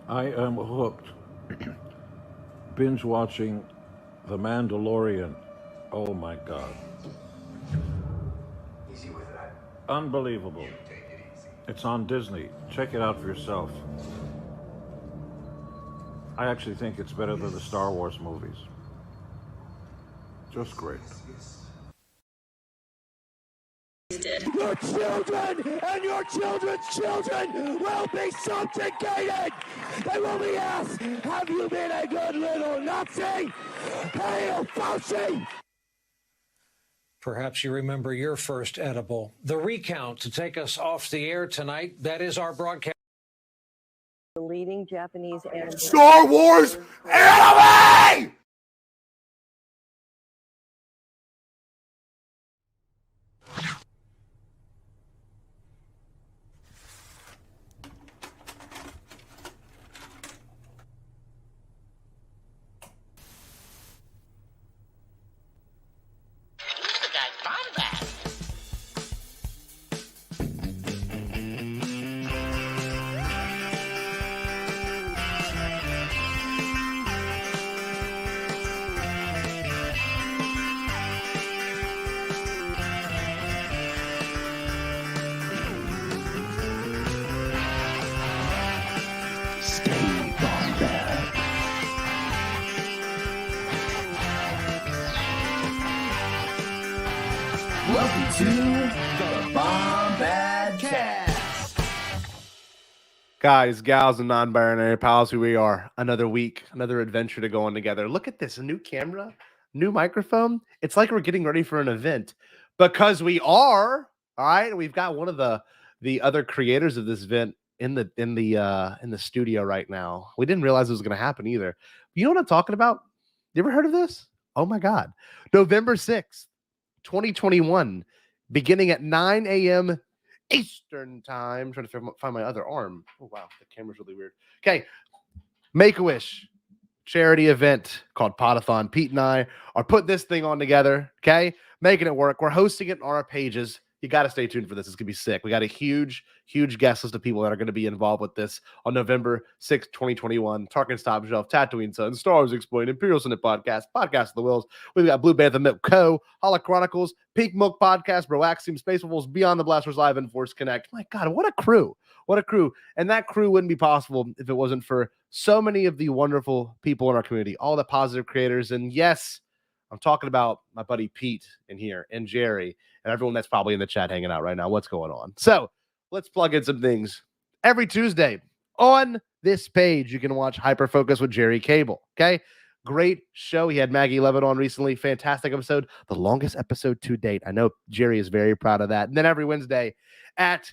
I am hooked. Binge watching The Mandalorian. Oh my God. Easy with that. Unbelievable. Take it easy. It's on Disney. Check it out for yourself. I actually think it's better than the Star Wars movies. Just great. Your children and your children's children will be subjugated. They will be asked, have you been a good little Nazi? Hail Fauci! Perhaps you remember your first edible. The recount to take us off the air tonight, that is our broadcast. The leading Japanese anime. Star Wars anime! Stay Bombad. Welcome to the Bombadcast. Guys, gals, and non-binary pals, who we are. Another week, another adventure to go on together. Look at this, a new camera, new microphone. It's like we're getting ready for an event because we are. All right, we've got one of the other creators of this event in the studio right now. We didn't realize it was going to happen either. You know what I'm talking about? You ever heard of this? Oh my God, November 6th, 2021, beginning at 9 a.m. Eastern time. I'm trying to find my other arm. Oh, wow. The camera's really weird. Okay. Make-A-Wish charity event called Podathon. Pete and I are putting this thing on together. Okay. Making it work. We're hosting it on our pages. You got to stay tuned for this. It's going to be sick. We got a huge guest list of people that are going to be involved with this on November 6th, 2021. Tarkin's Top Shelf, Tatooine Sun, Star Wars Explained, Imperial Senate Podcast, Podcast of the Wills. We've got Blue Bantha Milk Co., Holo Chronicles, Pink Milk Podcast, Broaxium, Space Wolves, Beyond the Blasters Live, and Force Connect. My God, what a crew. What a crew. And that crew wouldn't be possible if it wasn't for so many of the wonderful people in our community, all the positive creators. And yes, I'm talking about my buddy Pete in here and Jerry and everyone that's probably in the chat hanging out right now. What's going on? So let's plug in some things. Every Tuesday on this page, you can watch Hyperfocus with Jerry Cable. Okay. Great show. He had Maggie Levitt on recently. Fantastic episode. The longest episode to date. I know Jerry is very proud of that. And then every Wednesday at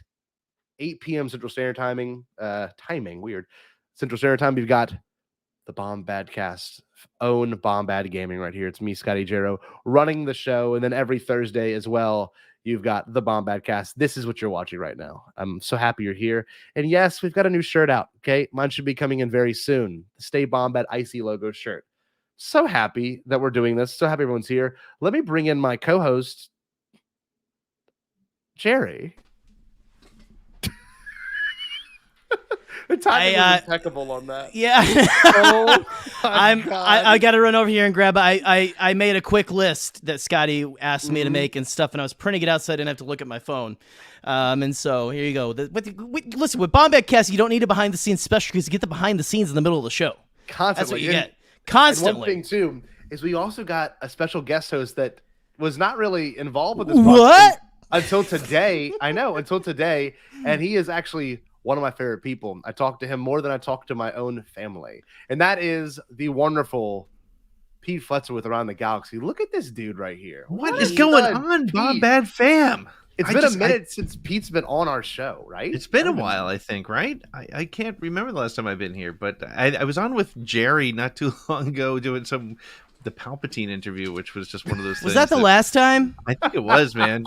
8 p.m. Central Standard Timing, weird. Central Standard Time, you've got the Bombadcast, own Bombad Gaming right here. It's me, Scotty Jarrow, running the show. And then every Thursday as well, you've got the Bombadcast. This is what you're watching right now. I'm so happy you're here. And yes, we've got a new shirt out. Okay. Mine should be coming in very soon. The Stay Bombad Icy logo shirt. So happy that we're doing this. So happy everyone's here. Let me bring in my co-host, Jerry. The timing was impeccable on that. Yeah. Oh, I got to run over here and grab. I made a quick list that Scotty asked me to make and stuff, and I was printing it out so I didn't have to look at my phone. And so here you go. Listen, with Bombadcast, you don't need a behind the scenes special because you get the behind the scenes in the middle of the show. Constantly. That's what you get. Constantly. And one thing too is we also got a special guest host that was not really involved with this. What? Until today. I know, until today, and he is actually one of my favorite people. I talk to him more than I talk to my own family. And that is the wonderful Pete Fletcher with Around the Galaxy. Look at this dude right here. What is going on, Bombad fam? It's been a minute since Pete's been on our show, right? It's been a while, I think, right? I can't remember the last time I've been here, but I was on with Jerry not too long ago doing the Palpatine interview, which was just one of those things. Was that the last time? I think it was, man.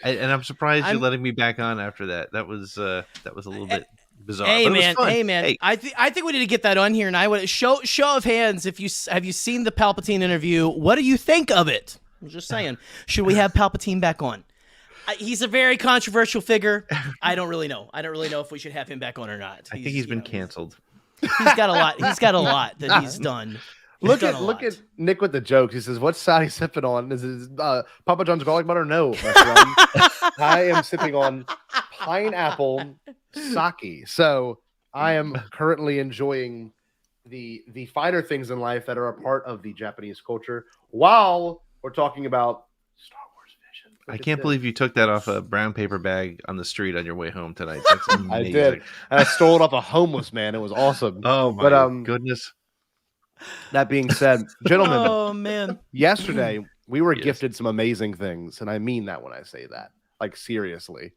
And I'm surprised you're letting me back on after that. That was a little bit bizarre. Hey, but man. Hey. Hey. I think we need to get that on here. And I would show of hands. Have you seen the Palpatine interview? What do you think of it? I'm just saying. Should we have Palpatine back on? He's a very controversial figure. I don't really know. I don't really know if we should have him back on or not. I think he's been canceled. He's got a lot. He's got a lot that he's done. Look at Nick with the jokes. He says, "What's Saudi sipping on? Is it Papa John's garlic butter?" No, my friend. I am sipping on pineapple sake. So I am currently enjoying the finer things in life that are a part of the Japanese culture while we're talking about Star Wars Vision. I can't believe you took that off a brown paper bag on the street on your way home tonight. That's amazing. I did. And I stole it off a homeless man. It was awesome. Oh my goodness. That being said, gentlemen, oh man, yesterday we were gifted some amazing things, and I mean that when I say that, like seriously.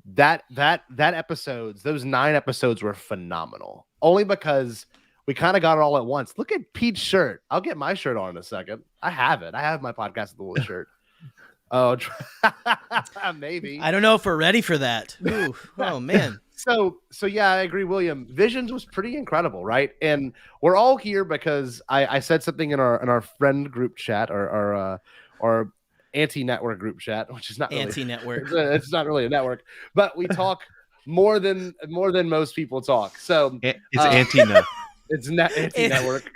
That episodes, those 9 episodes were phenomenal. Only because we kind of got it all at once. Look at Pete's shirt. I'll get my shirt on in a second. I have it. I have my podcast with the little shirt. Oh, maybe. I don't know if we're ready for that. Ooh, oh man. So yeah, I agree, William. Visions was pretty incredible, right? And we're all here because I said something in our friend group chat, or our anti-network group chat, which is not really, anti-network. It's not really a network, but we talk more than most people talk. So it's anti-net. It's anti-network.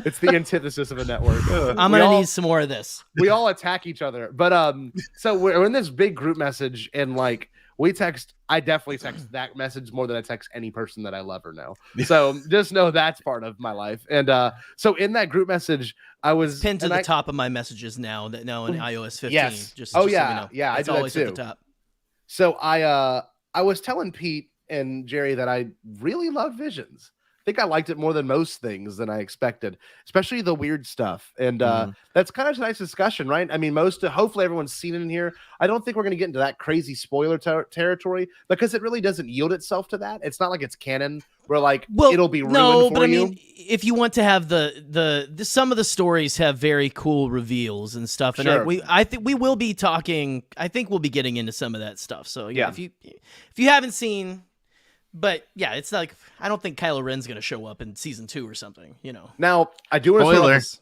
It's the antithesis of a network. I'm gonna need some more of this. We all attack each other, but so we're in this big group message, and like I definitely text that message more than I text any person that I love or know. So just know that's part of my life. And so in that group message, I was pinned to the top of my messages now in iOS 15. Yes. Just yeah, so you know. yeah, it's I do always that too. at the top. So I was telling Pete and Jerry that I really love Visions. I think I liked it more than most things than I expected, especially the weird stuff. And that's kind of a nice discussion, right? I mean, hopefully everyone's seen it in here. I don't think we're going to get into that crazy spoiler territory because it really doesn't yield itself to that. It's not like it's canon where it'll be ruined for but you. I mean, if you want to have the some of the stories have very cool reveals and stuff, and Sure. I think we will be talking. I think we'll be getting into some of that stuff. So Yeah. if you haven't seen. But yeah, it's like I don't think Kylo Ren's gonna show up in season 2 or something, you know. Now I do want to Spoiler. this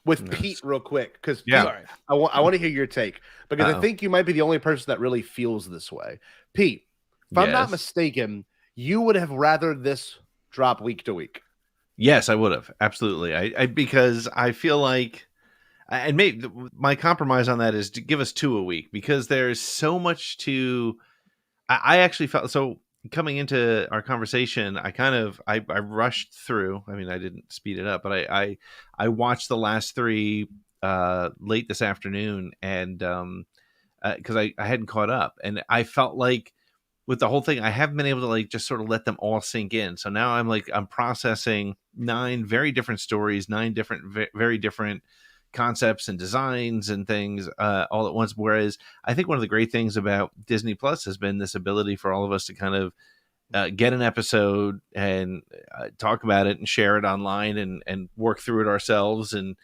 with Pete real quick because Yeah. I want to hear your take because I think you might be the only person that really feels this way. Pete, if I'm not Yes. mistaken, you would have rather this drop week to week. Yes, I would have. Absolutely. I because I feel like, and maybe my compromise on that is to give us 2 a week because there's so much to. I actually felt so. Coming into our conversation, I rushed through. I mean, I didn't speed it up, but I watched the last 3 late this afternoon, and because I hadn't caught up, and I felt like with the whole thing, I haven't been able to like just sort of let them all sink in. So now I'm processing 9 very different stories, 9 different very different concepts and designs and things all at once. Whereas I think one of the great things about Disney Plus has been this ability for all of us to kind of get an episode and talk about it and share it online and work through it ourselves. And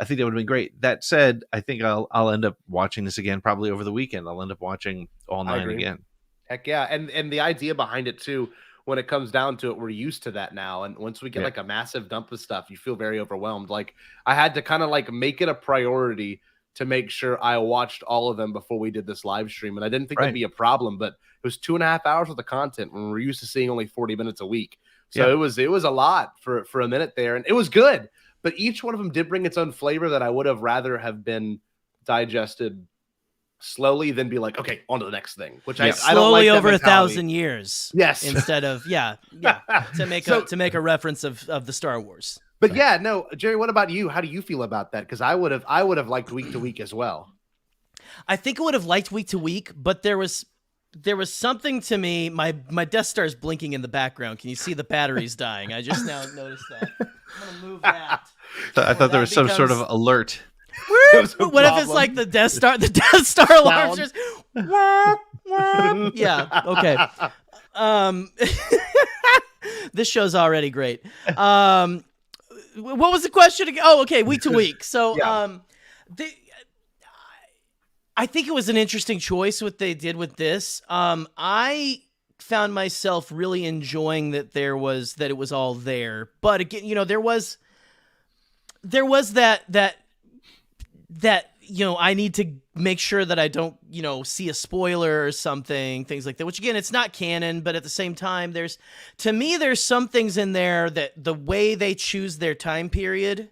I think that would have been great. That said, I think I'll end up watching this again, probably over the weekend. I'll end up watching all 9 again. Heck yeah. And the idea behind it too, when it comes down to it, we're used to that now. And once we get like a massive dump of stuff, you feel very overwhelmed. Like I had to kind of like make it a priority to make sure I watched all of them before we did this live stream. And I didn't think that'd be a problem, but it was 2.5 hours worth of content when we're used to seeing only 40 minutes a week. So it was a lot for a minute there, and it was good. But each one of them did bring its own flavor that I would have rather have been digested slowly than be like, okay, on to the next thing, which I don't slowly like over mentality. 1,000 years. Yes. Instead of to make a reference of the Star Wars. But yeah, no, Jerry, what about you? How do you feel about that? Because I would have liked week to week as well. I think I would have liked week to week, but there was something to me. My Death Star is blinking in the background. Can you see the batteries dying? I just now noticed that. I'm gonna move that. I thought there was some sort of alert. What if it's like the Death Star? The Death Star alarm just. Yeah. Okay. This show's already great. What was the question again? Oh, okay. Week to week. So, I think it was an interesting choice what they did with this. I found myself really enjoying that it was all there. But again, there was that I need to make sure that I don't, see a spoiler or something, things like that, which again, it's not canon, but at the same time, there's some things in there that the way they choose their time period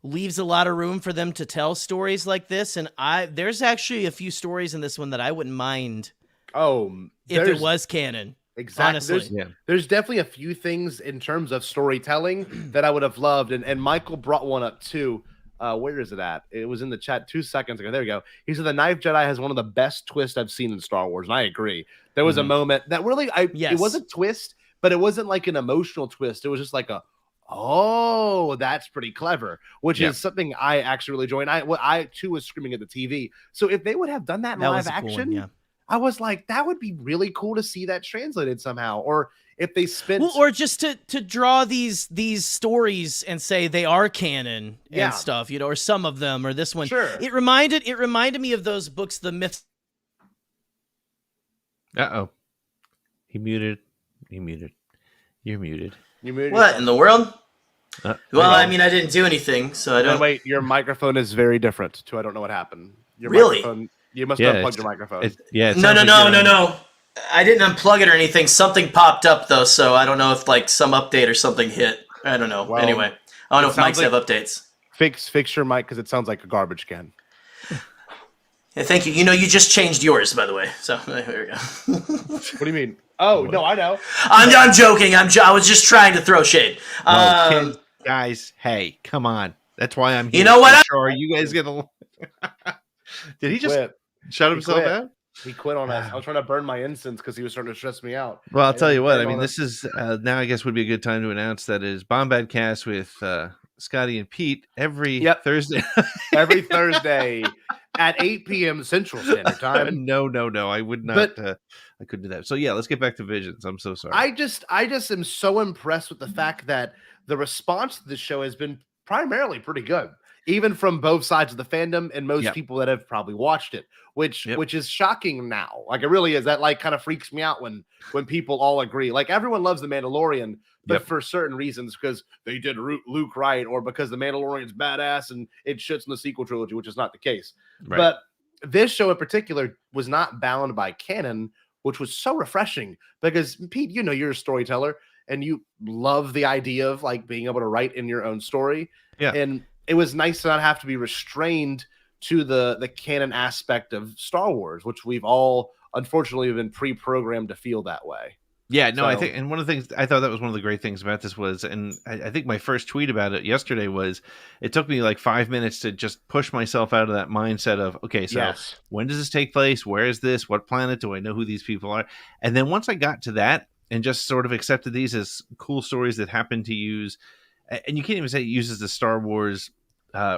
leaves a lot of room for them to tell stories like this. And there's actually a few stories in this one that I wouldn't mind if it was canon. Exactly. Honestly. There's definitely a few things in terms of storytelling that I would have loved. And Michael brought one up too. Where is it at? It was in the chat 2 seconds ago. There we go. He said the Knife Jedi has one of the best twists I've seen in Star Wars. And I agree. There was a moment that really, it was a twist, but it wasn't like an emotional twist. It was just like that's pretty clever, which is something I actually really enjoy. And I too was screaming at the TV. So if they would have done that in live action, cool one, I was like, that would be really cool to see that translated somehow. Or if they spent, or just to draw these stories and say they are canon and stuff, or some of them, or this one. Sure. It reminded me of those books, the myths. He muted. You're muted. You muted what in the world? Well, I I didn't do anything, so I don't. Wait, your microphone is very different too. I don't know what happened. Your Really? microphone, you must have unplugged your microphone. No. I didn't unplug it or anything. Something popped up though, so I don't know if like some update or something hit. I don't know. Well, anyway, I don't know if mics have updates. Fix your mic because it sounds like a garbage can. Yeah, thank you. You just changed yours, by the way. So there we go. What do you mean? Oh no, I know. I'm joking. I was just trying to throw shade. Guys, hey, come on. That's why I'm here. You know what? Are you guys gonna? Did he just shut himself out? He quit on us. I was trying to burn my incense because he was starting to stress me out. Well, I'll tell you what. I mean, this is now. I guess would be a good time to announce that is Bombadcast with Scotty and Pete every Thursday. Every Thursday at 8 p.m. Central Standard Time. No. I would not. I couldn't do that. So yeah, let's get back to Visions. I'm so sorry. I just am so impressed with the fact that the response to the show has been primarily pretty good, even from both sides of the fandom and most people that have probably watched it, which is shocking now. Like it really is. That like kind of freaks me out when people all agree. Like everyone loves the Mandalorian, but for certain reasons, because they did Luke right, or because the Mandalorian's badass and it shits in the sequel trilogy, which is not the case. Right. But this show in particular was not bound by canon, which was so refreshing because Pete, you're a storyteller and you love the idea of like being able to write in your own story. Yeah. And it was nice to not have to be restrained to the canon aspect of Star Wars, which we've all unfortunately been pre-programmed to feel that way. Yeah, no, I think, and one of the things I thought that was one of the great things about this was, and I think my first tweet about it yesterday was, it took me like 5 minutes to just push myself out of that mindset of, okay, so when does this take place? Where is this? What planet? Do I know who these people are? And then once I got to that and just sort of accepted these as cool stories that happen to use, and you can't even say it uses the Star Wars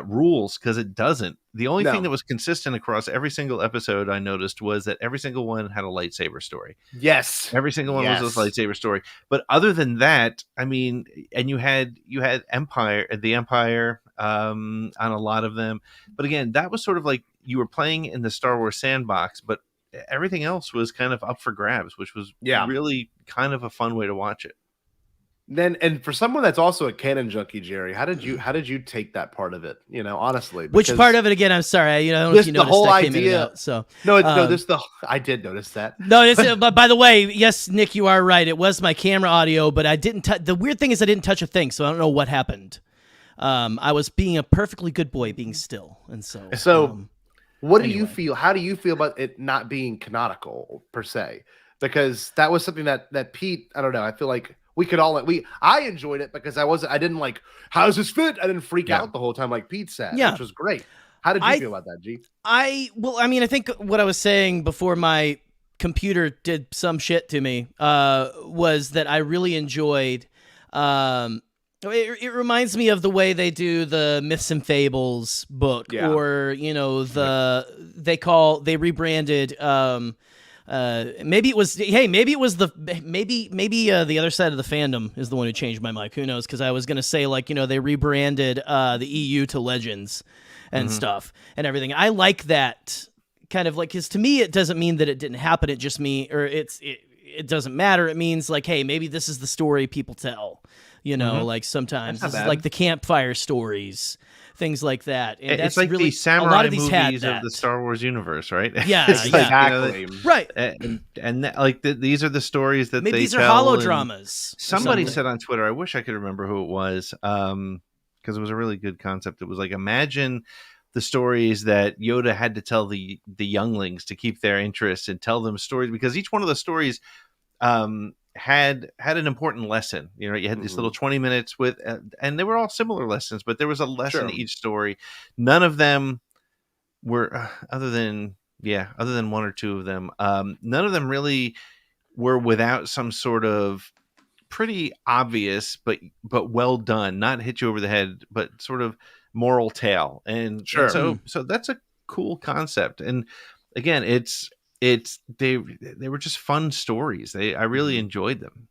rules because it doesn't. The only thing that was consistent across every single episode I noticed was that every single one had a lightsaber story. Yes, every single one was a lightsaber story. But other than that, I mean, and you had the Empire on a lot of them. But again, that was sort of like you were playing in the Star Wars sandbox, but everything else was kind of up for grabs, which was really kind of a fun way to watch it. Then, and for someone that's also a canon junkie, Jerry, how did you take that part of it? Honestly, which part of it again? I'm sorry, I don't know if you noticed the whole idea. So I did notice that. No, but by the way, yes, Nick, you are right. It was my camera audio, but I didn't. The weird thing is I didn't touch a thing, so I don't know what happened. I was being a perfectly good boy, being still, and so. What do you feel? How do you feel about it not being canonical per se? Because that was something that Pete, I don't know. I feel like. We could all I enjoyed it because I didn't like, how does this fit? I didn't freak out the whole time like Pete said, which was great. How did you feel about that, G? I think what I was saying before my computer did some shit to me was that I really enjoyed it reminds me of the way they do the Myths and Fables book or they rebranded maybe it was the other side of the fandom is the one who changed my mic. Who knows? Because I was gonna say they rebranded the EU to Legends and stuff and everything. I like that kind of because to me it doesn't mean that it didn't happen. It just it doesn't matter. It means hey, maybe this is the story people tell. Like sometimes this is like the campfire stories, things like that. And It's that's like really the a samurai lot of these had movies of that. the Star Wars universe, right? Yeah, It's yeah. Exactly. Right. These are the stories that Maybe they these are tell, and holodramas. or Somebody something. said on Twitter, I wish I could remember who it was, because it was a really good concept. It was like, imagine the stories that Yoda had to tell the younglings to keep their interest and tell them stories, because each one of the stories had an important lesson. You know, you had these little 20 minutes with, and they were all similar lessons, but there was a lesson Sure. to each story. None of them were, other than one or two of them, none of them really were without some sort of pretty obvious but well done, not hit you over the head, but sort of moral tale. And Sure. so that's a cool concept. And again, they were just fun stories. I really enjoyed them.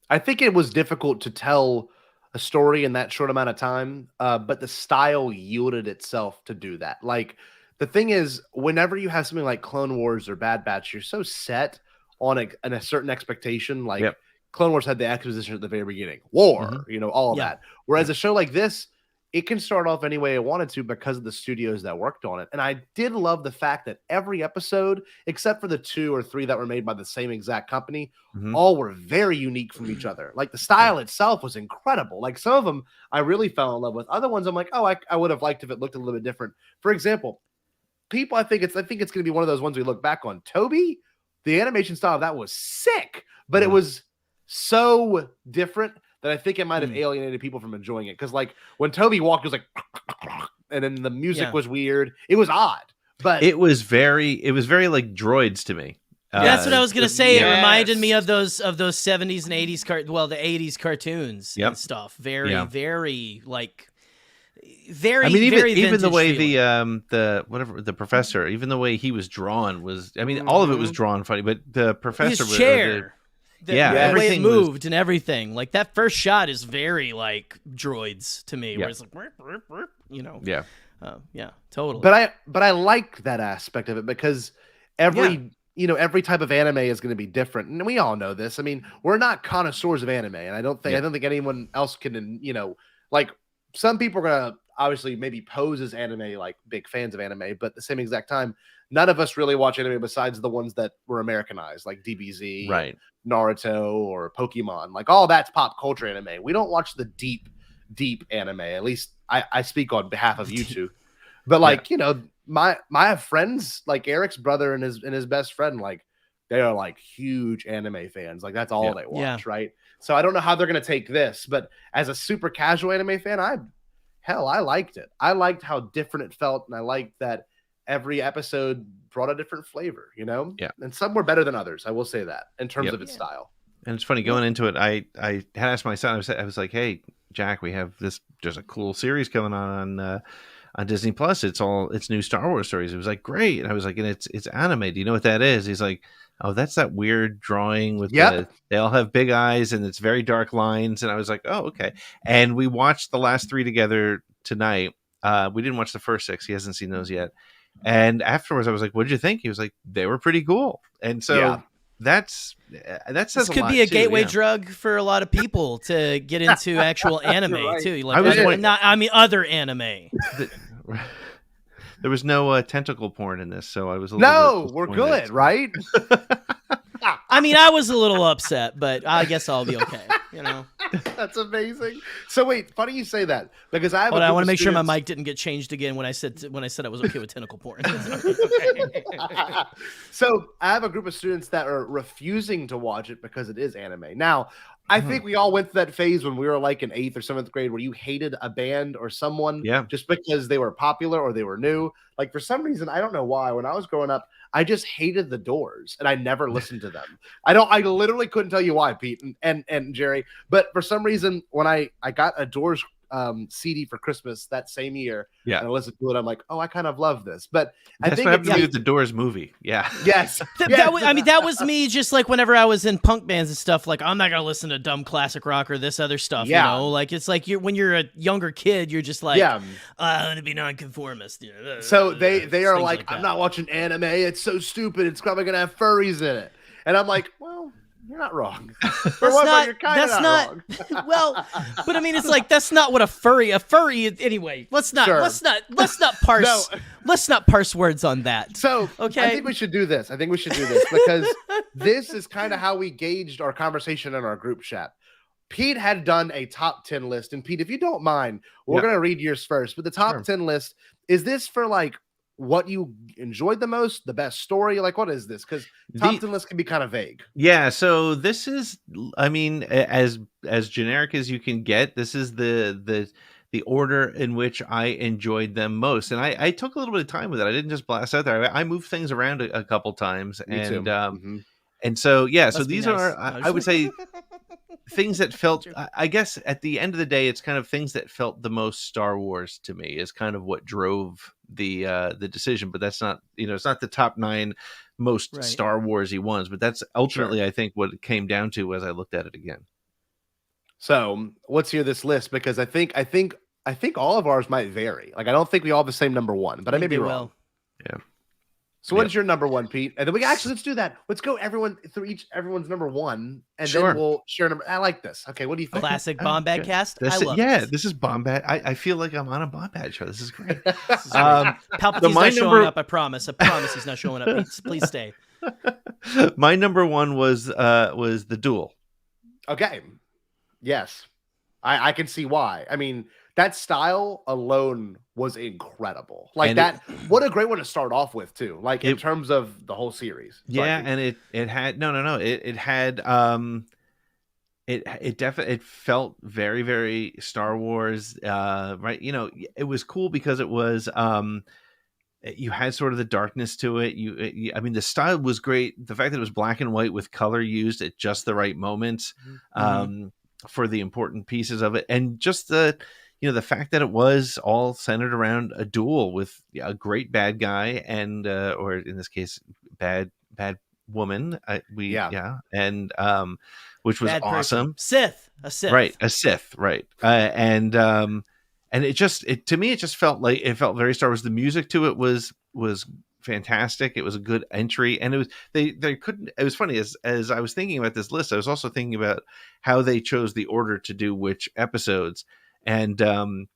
I think it was difficult to tell a story in that short amount of time, but the style yielded itself to do that. Like, the thing is, whenever you have something like Clone Wars or Bad Batch, you're so set on a certain expectation. Like, Yep. Clone Wars had the exposition at the very beginning, war, all of Yeah. that. Whereas a show like this, it can start off any way it wanted to because of the studios that worked on it. And I did love the fact that every episode, except for the 2 or 3 that were made by the same exact company, all were very unique from each other. Like, the style itself was incredible. Like, some of them I really fell in love with. Other ones I'm like, oh, I would have liked if it looked a little bit different. For example, I think it's going to be one of those ones we look back on. Toby, the animation style of that was sick, but it was so different that I think it might have alienated people from enjoying it. Because, like, when Toby walked, it was like, and then the music was weird. It was odd, but it was very like droids to me. That's what I was gonna say. yes. It reminded me of those 70s and 80s the 80s cartoons and stuff. Very like very. I mean, very even the vintage way feeling. the professor, even the way he was drawn was. I mean, all of it was drawn funny, but the professor, his chair. The way it everything moved and everything. Like, that first shot is very like droids to me, where it's like, totally. But I like that aspect of it because every type of anime is going to be different, and we all know this. I mean, we're not connoisseurs of anime, and I don't think anyone else can. Like, some people are gonna obviously maybe pose as anime, like big fans of anime, but at the same exact time, none of us really watch anime besides the ones that were Americanized, like DBZ, right? Naruto or Pokemon. Like, all that's pop culture anime. We don't watch the deep anime. At least I speak on behalf of you two. But like, my friends, like Eric's brother and his best friend, like, they are like huge anime fans. Like, that's all they watch, right? So I don't know how they're gonna take this, but as a super casual anime fan, I liked it. I liked how different it felt, and I liked that every episode brought a different flavor, Yeah. And some were better than others. I will say that in terms of its style. And it's funny going into it. I had asked my son. I was like, "Hey, Jack, we have this. There's a cool series coming on Disney Plus. It's new Star Wars stories." It was like, great. And I was like, and it's anime. Do you know what that is? He's like, oh, that's that weird drawing with they all have big eyes and it's very dark lines. And I was like, oh, okay. And we watched the last 3 together tonight. We didn't watch the first 6. He hasn't seen those yet. And afterwards, I was like, "What did you think?" He was like, "They were pretty cool." And so that says this could be a gateway drug for a lot of people to get into actual anime too. Like, other anime. There was no tentacle porn in this, so I was a little bit we're good, right? I mean, I was a little upset, but I guess I'll be okay. That's amazing. So wait, funny you say that, because I want to make sure my mic didn't get changed again when I said I was okay with tentacle porn. So I have a group of students that are refusing to watch it because it is anime. Now, I think we all went through that phase when we were like in 8th or 7th grade where you hated a band or someone just because they were popular or they were new. Like, for some reason, I don't know why, when I was growing up, I just hated the Doors and I never listened to them. I literally couldn't tell you why, Pete and Jerry. But for some reason, when I got a Doors CD for Christmas that same year, and I listened to it, I'm like, oh, I kind of love this. But I think what happened to me with the Doors movie. Yes. That was me. Just like whenever I was in punk bands and stuff, like, I'm not gonna listen to dumb classic rock or this other stuff. Like, it's like when you're a younger kid, you're just like, I'm gonna be nonconformist. So they are like, I'm not watching anime. It's so stupid. It's probably gonna have furries in it. And I'm like, well, You're not wrong. That's For one, not. you're kind of That's not not. wrong. Well, but I mean, it's like that's not what a furry. Anyway, let's not. Sure. Let's not parse. No. Let's not parse words on that. So Okay. I think we should do this. Because this is kind of how we gauged our conversation in our group chat. Pete had done a top 10 list. And Pete, if you don't mind, we're going to read yours first. But the top 10 list, is this for like what you enjoyed the most, the best story? Like, what is this? Because top 10 lists can be kind of vague. Yeah, so this is, I mean, as generic as you can get. This is the order in which I enjoyed them most, and I took a little bit of time with it. I didn't just blast out there. I moved things around a couple times, and so yeah. So these are, I would say, things that felt. I guess at the end of the day, it's kind of things that felt the most Star Wars to me is kind of what drove the decision. But that's not, it's not the top 9 most Star Warsy ones. But that's ultimately, I think, what it came down to as I looked at it again. So let's hear this list, because I think all of ours might vary. Like, I don't think we all have the same number 1, but I may be wrong. Yeah. So what is your number 1, Pete? And then let's do that. Let's go everyone through everyone's number 1, and then we'll share number. I like this. Okay, what do you think? Classic Bombadcast. I love this. This is Bombad. I feel like I'm on a Bombad show. This is great. Palpatine's not showing up. I promise he's not showing up. Please stay. My number 1 was the Duel. Okay. Yes. I can see why. I mean, that style alone was incredible. Like, and that, what a great one to start off with too. Like, in terms of the whole series. Yeah, and it had it had it definitely felt very, very Star Wars. Right, it was cool because it was you had sort of the darkness to it. I mean, the style was great. The fact that it was black and white with color used at just the right moments. For the important pieces of it, and just the fact that it was all centered around a duel with a great bad guy and or in this case bad woman, and which was bad awesome. A Sith, right, a Sith, right, and to me it just felt very Star Wars. The music to it was fantastic. It was a good entry, and it was they couldn't. It was funny as I was thinking about this list, I was also thinking about how they chose the order to do which episodes, and to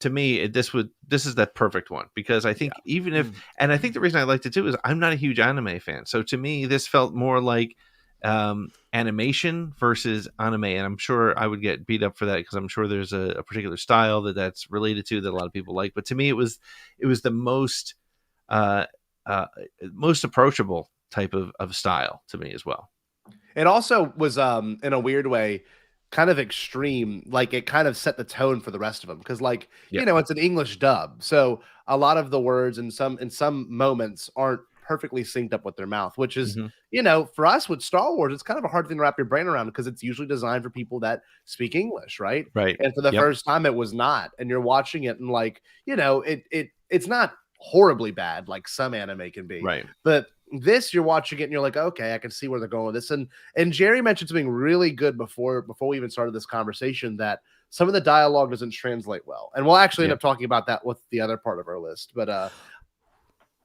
me this is that perfect one, because I think even if, and I think the reason I liked it too is I'm not a huge anime fan, so to me this felt more like animation versus anime, and I'm sure I would get beat up for that because I'm sure there's a particular style that's related to that a lot of people like, but to me it was the most most approachable type of style to me as well. It also was in a weird way kind of extreme. Like, it kind of set the tone for the rest of them, because it's an English dub, so a lot of the words in some moments aren't perfectly synced up with their mouth, which is for us with Star Wars, it's kind of a hard thing to wrap your brain around, because it's usually designed for people that speak English, right? And for the first time it was not, and you're watching it and like it's not horribly bad like some anime can be, right? But this, you're watching it and you're like, okay, I can see where they're going with this. And Jerry mentioned something really good before we even started this conversation, that some of the dialogue doesn't translate well, and we'll actually end up talking about that with the other part of our list. But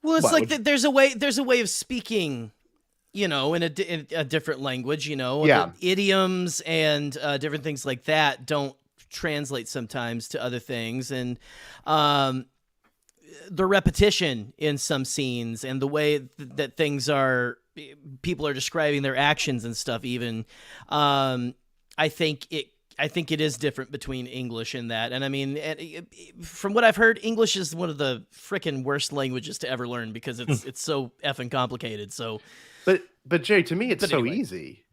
well, it's like there's a way of speaking, in a different language, the idioms and different things like that don't translate sometimes to other things, and the repetition in some scenes and the way that people are describing their actions and stuff, even, I think it is different between English and that. And I mean, from what I've heard, English is one of the freaking worst languages to ever learn, because it's so effing complicated. So, but Jerry, to me, it's so easy.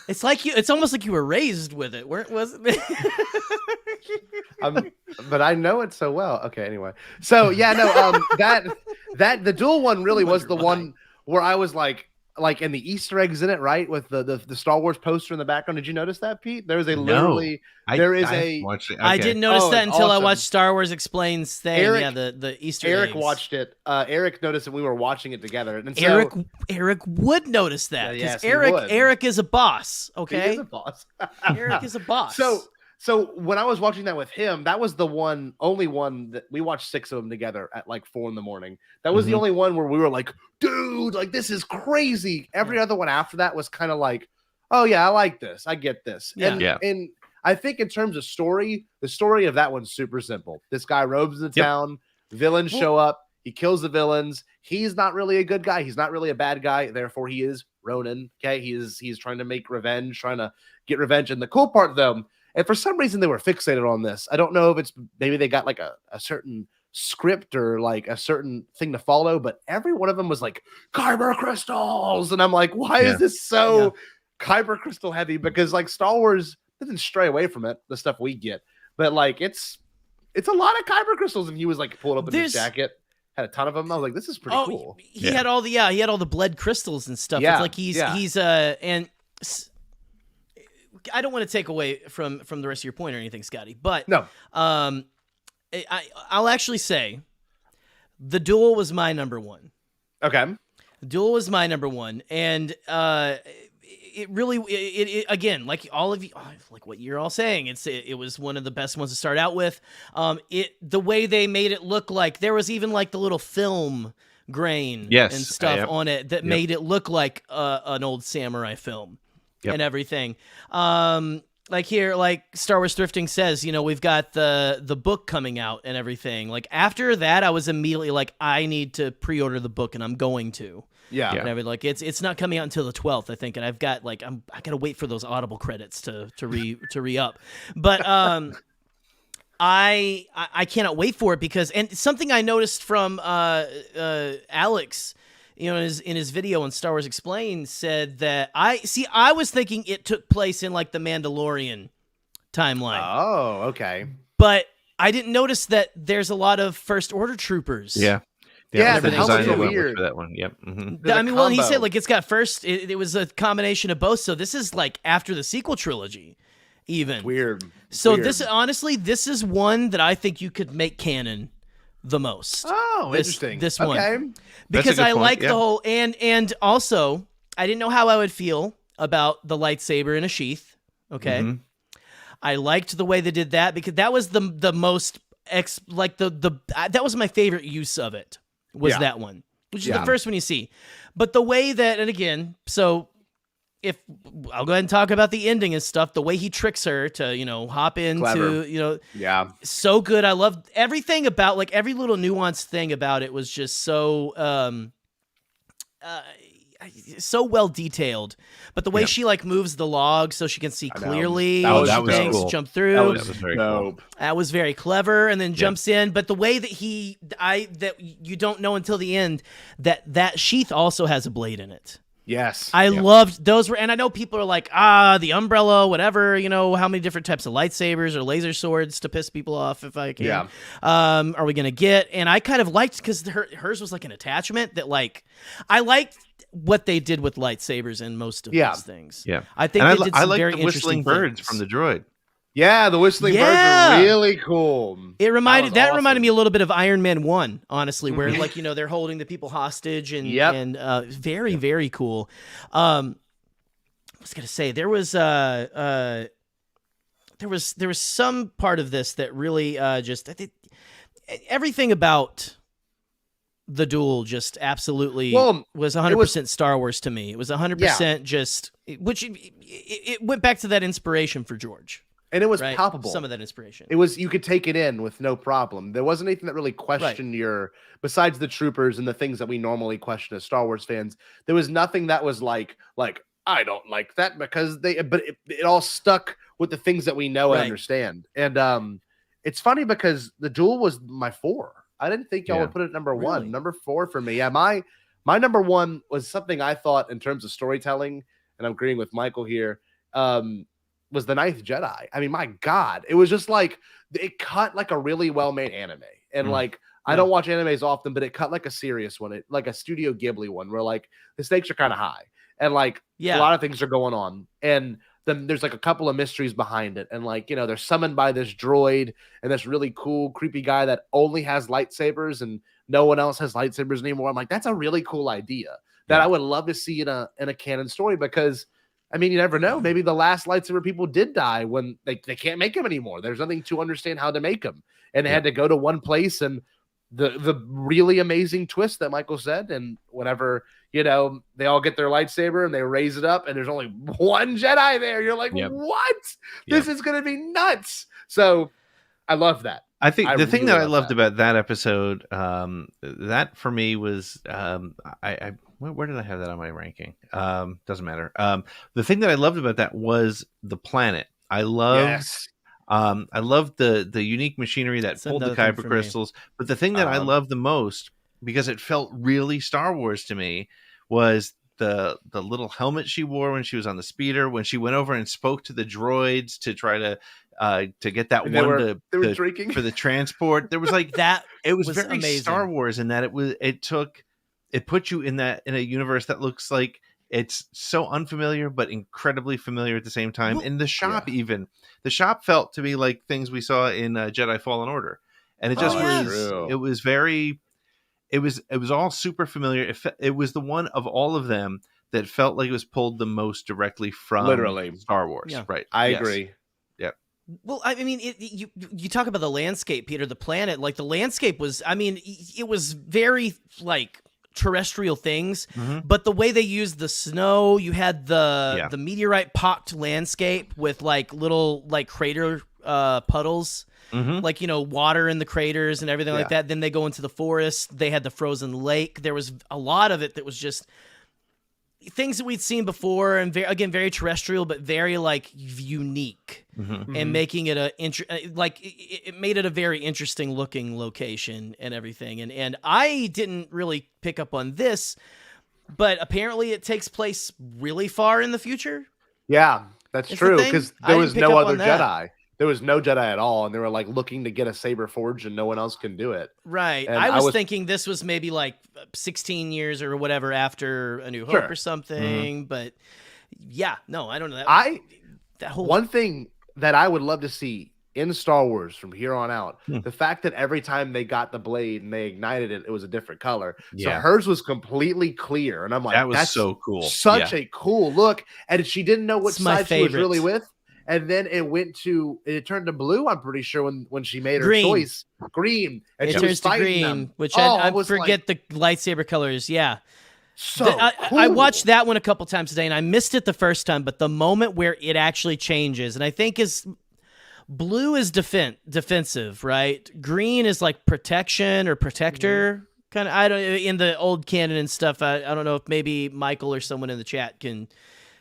It's almost like you were raised with it. Wasn't it? But I know it so well. Okay, anyway. So that the dual one really was the one where I was like in the Easter eggs in it, right? With the Star Wars poster in the background. Did you notice that, Pete? There is a I didn't notice that until I watched Star Wars Explains thing. Eric, the Easter Eric eggs. Watched it. Eric noticed that we were watching it together. And so, Eric would notice that, because yes, Eric is a boss. Okay, he is a boss. Eric is a boss. So when I was watching that with him, that was the only one that we watched 6 of them together at like 4 a.m. That was the only one where we were like, dude, like this is crazy. Every other one after that was kind of like, oh yeah, I like this. I get this. Yeah. And I think in terms of story, the story of that one's super simple. This guy roams the town, villains show up, he kills the villains. He's not really a good guy. He's not really a bad guy. Therefore, he is Ronin. Okay. He's trying to make revenge, trying to get revenge. And the cool part though, and for some reason they were fixated on this. I don't know if it's maybe they got like a certain script or like a certain thing to follow, but every one of them was like kyber crystals. And I'm like, why is this so kyber crystal heavy? Because like Star Wars doesn't stray away from it, the stuff we get, but like it's a lot of kyber crystals. And he was like pulled up in his jacket, had a ton of them. I was like, this is pretty cool. He had all the blood crystals and stuff. Yeah, it's like he's and I don't want to take away from the rest of your point or anything, Scotty, but no. I'll actually say the Duel was my number one. Okay. Duel was my number one, and it really again, like all of you, like what you're all saying, it was one of the best ones to start out with. The way they made it look like there was even like the little film grain and stuff on it that made it look like an old samurai film and everything. Like here, like Star Wars Thrifting says, we've got the book coming out and everything. Like after that, I was immediately like, I need to pre-order the book, and I'm going to. Yeah. And I mean, like it's not coming out until the 12th, I think, and I've got like I gotta wait for those Audible credits to re-up. But I cannot wait for it because something I noticed from Alex, in his video on Star Wars Explained, said that I was thinking it took place in like the Mandalorian timeline. Oh, okay. But I didn't notice that there's a lot of First Order troopers. Yeah, the how design so went weird for that one. Yep. Mm-hmm. I mean, well, he said like it's got first. It was a combination of both. So this is like after the sequel trilogy, even. It's weird. So this is one that I think you could make canon the most. Oh, interesting. This one. Okay. Because I like yeah. the whole and also I didn't know how I would feel about the lightsaber in a sheath. Okay. Mm-hmm. I liked the way they did that because that was the most that was my favorite use of it. Was that one, which is the first one you see. But the way that, and again, so if I'll go ahead and talk about the ending and stuff, the way he tricks her to, hop into, so good. I loved everything about, like, every little nuanced thing about it was just so well detailed. But the way she like moves the log so she can see clearly, that was cool. Jump through. That was very cool. That was very clever, and then jumps in. But the way that that you don't know until the end that sheath also has a blade in it. Yes. I loved those and I know people are like, the umbrella, whatever, how many different types of lightsabers or laser swords to piss people off if I can. Are we going to get? And I kind of liked, because hers was like an attachment that like, I liked what they did with lightsabers in most of these things. Yeah. I think and they did I some like very the whistling interesting birds things. from the droid. Yeah, the whistling birds are really cool. It reminded me a little bit of Iron Man 1, honestly, where like, they're holding the people hostage and very, very cool. I was going to say there was some part of this that really just I think everything about the Duel just absolutely was 100% Star Wars to me. It was 100% just which it went back to that inspiration for George. And it was palpable. Some of that inspiration. It was, you could take it in with no problem. There wasn't anything that really questioned besides the troopers and the things that we normally question as Star Wars fans. There was nothing that was like, I don't like that because it all stuck with the things that we know and understand. And it's funny because the Duel was my 4. I didn't think y'all would put it at number 1. Number 4 for me. Yeah, my number 1 was something I thought in terms of storytelling, and I'm agreeing with Michael here. Was the Ninth Jedi. I mean, my God, it was just like it cut like a really well-made anime. And I don't watch animes often, but it cut like a serious one, like a Studio Ghibli one, where like the stakes are kind of high and like a lot of things are going on. And then there's like a couple of mysteries behind it. And like, they're summoned by this droid and this really cool, creepy guy that only has lightsabers and no one else has lightsabers anymore. I'm like, that's a really cool idea that I would love to see in a canon story, because I mean, you never know. Maybe the last lightsaber people did die when they can't make them anymore. There's nothing to understand how to make them. And they had to go to one place, and the really amazing twist that Michael said. And whenever, they all get their lightsaber and they raise it up and there's only one Jedi there. You're like, what? This is going to be nuts. So I love that. I think the thing that I loved that. about that episode, that for me was, where did I have that on my ranking? Doesn't matter. The thing that I loved about that was the planet. I loved the unique machinery that pulled the kyber crystals. But the thing that I loved the most, because it felt really Star Wars to me, was the little helmet she wore when she was on the speeder, when she went over and spoke to the droids to try to get that And one they were drinking for the transport. There was like that. It was very amazing. Star Wars in that it put you in a universe that looks like it's so unfamiliar but incredibly familiar at the same time. In the shop, even the shop felt to me like things we saw in Jedi Fallen Order, and it just it was very. It was all super familiar. It was the one of all of them that felt like it was pulled the most directly from Star Wars. Yeah. Right. I agree. Yeah. Well, I mean, you talk about the landscape, Peter, the planet. Like the landscape was, I mean, it was very like terrestrial things, but the way they used the snow, you had the meteorite pocked landscape with like little like crater puddles. Like, water in the craters and everything like that. Then they go into the forest. They had the frozen lake. There was a lot of it that was just things that we'd seen before, and very terrestrial, but very like unique, and making it it made it a very interesting looking location and everything. And I didn't really pick up on this, but apparently it takes place really far in the future. Yeah, that's It's true, the thing. because I there didn't was pick no up other on that. Jedi. There was no Jedi at all, and they were like looking to get a saber forged, and no one else can do it. Right. And I was thinking this was maybe like 16 years or whatever after A New Hope or something, but yeah, no, I don't know. One thing that I would love to see in Star Wars from here on out, the fact that every time they got the blade and they ignited it, it was a different color. So hers was completely clear, and I'm like, that's so cool. Such a cool look. And she didn't know which side she was really with. And then it turned to blue, I'm pretty sure, when she made her choice. Green. And it she turns was to fighting green, them. which I forget the lightsaber colors. Yeah. So I watched that one a couple times today, and I missed it the first time, but the moment where it actually changes, and I think blue is defensive, right? Green is like protection or protector. Kind of, I don't, in the old canon and stuff, I don't know if maybe Michael or someone in the chat can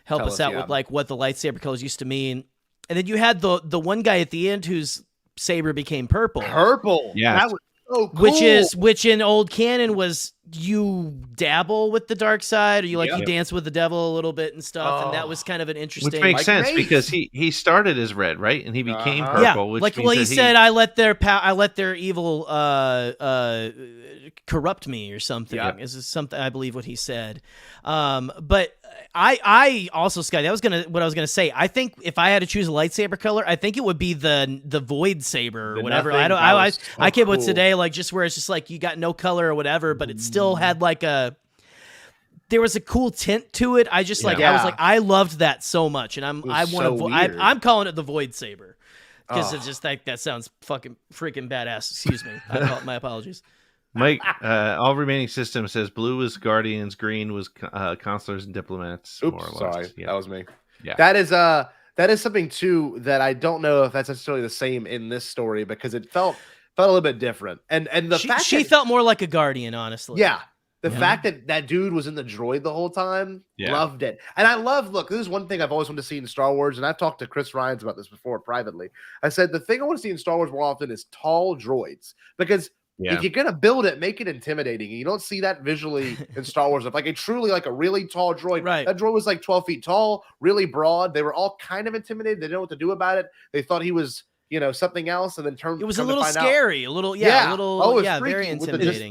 help us out with like what the lightsaber colors used to mean. And then you had the one guy at the end whose saber became purple. Yeah. That was so cool. Which in old canon was you dabble with the dark side, or you you dance with the devil a little bit and stuff. And that was kind of an interesting. Which makes sense because he started as red, right? And he became purple. Which means he said, I let their evil corrupt me or something. Yeah. This is something I believe what he said. But I also, Scott, what I was gonna say. I think if I had to choose a lightsaber color, I think it would be the void saber or whatever. I came with today, like just where it's just like you got no color or whatever, but it still had like there was a cool tint to it. I just I was like, I loved that so much, and I'm calling it the void saber because it's just like that sounds fucking freaking badass. Excuse me, my apologies. Mike, all remaining system says blue was guardians, green was consulars and diplomats. Oops, more or less. Sorry, that was me. Yeah, that is something too that I don't know if that's necessarily the same in this story, because it felt a little bit different. And the fact she felt more like a guardian, honestly. Yeah. The fact that dude was in the droid the whole time, loved it. And I look, this is one thing I've always wanted to see in Star Wars, and I've talked to Chris Ryans about this before privately. I said, the thing I want to see in Star Wars more often is tall droids, because if you're going to build it, make it intimidating. And you don't see that visually in Star Wars. Like a really tall droid. Right. That droid was like 12 feet tall, really broad. They were all kind of intimidated. They didn't know what to do about it. They thought he was, something else, and then it was a little scary, very intimidating.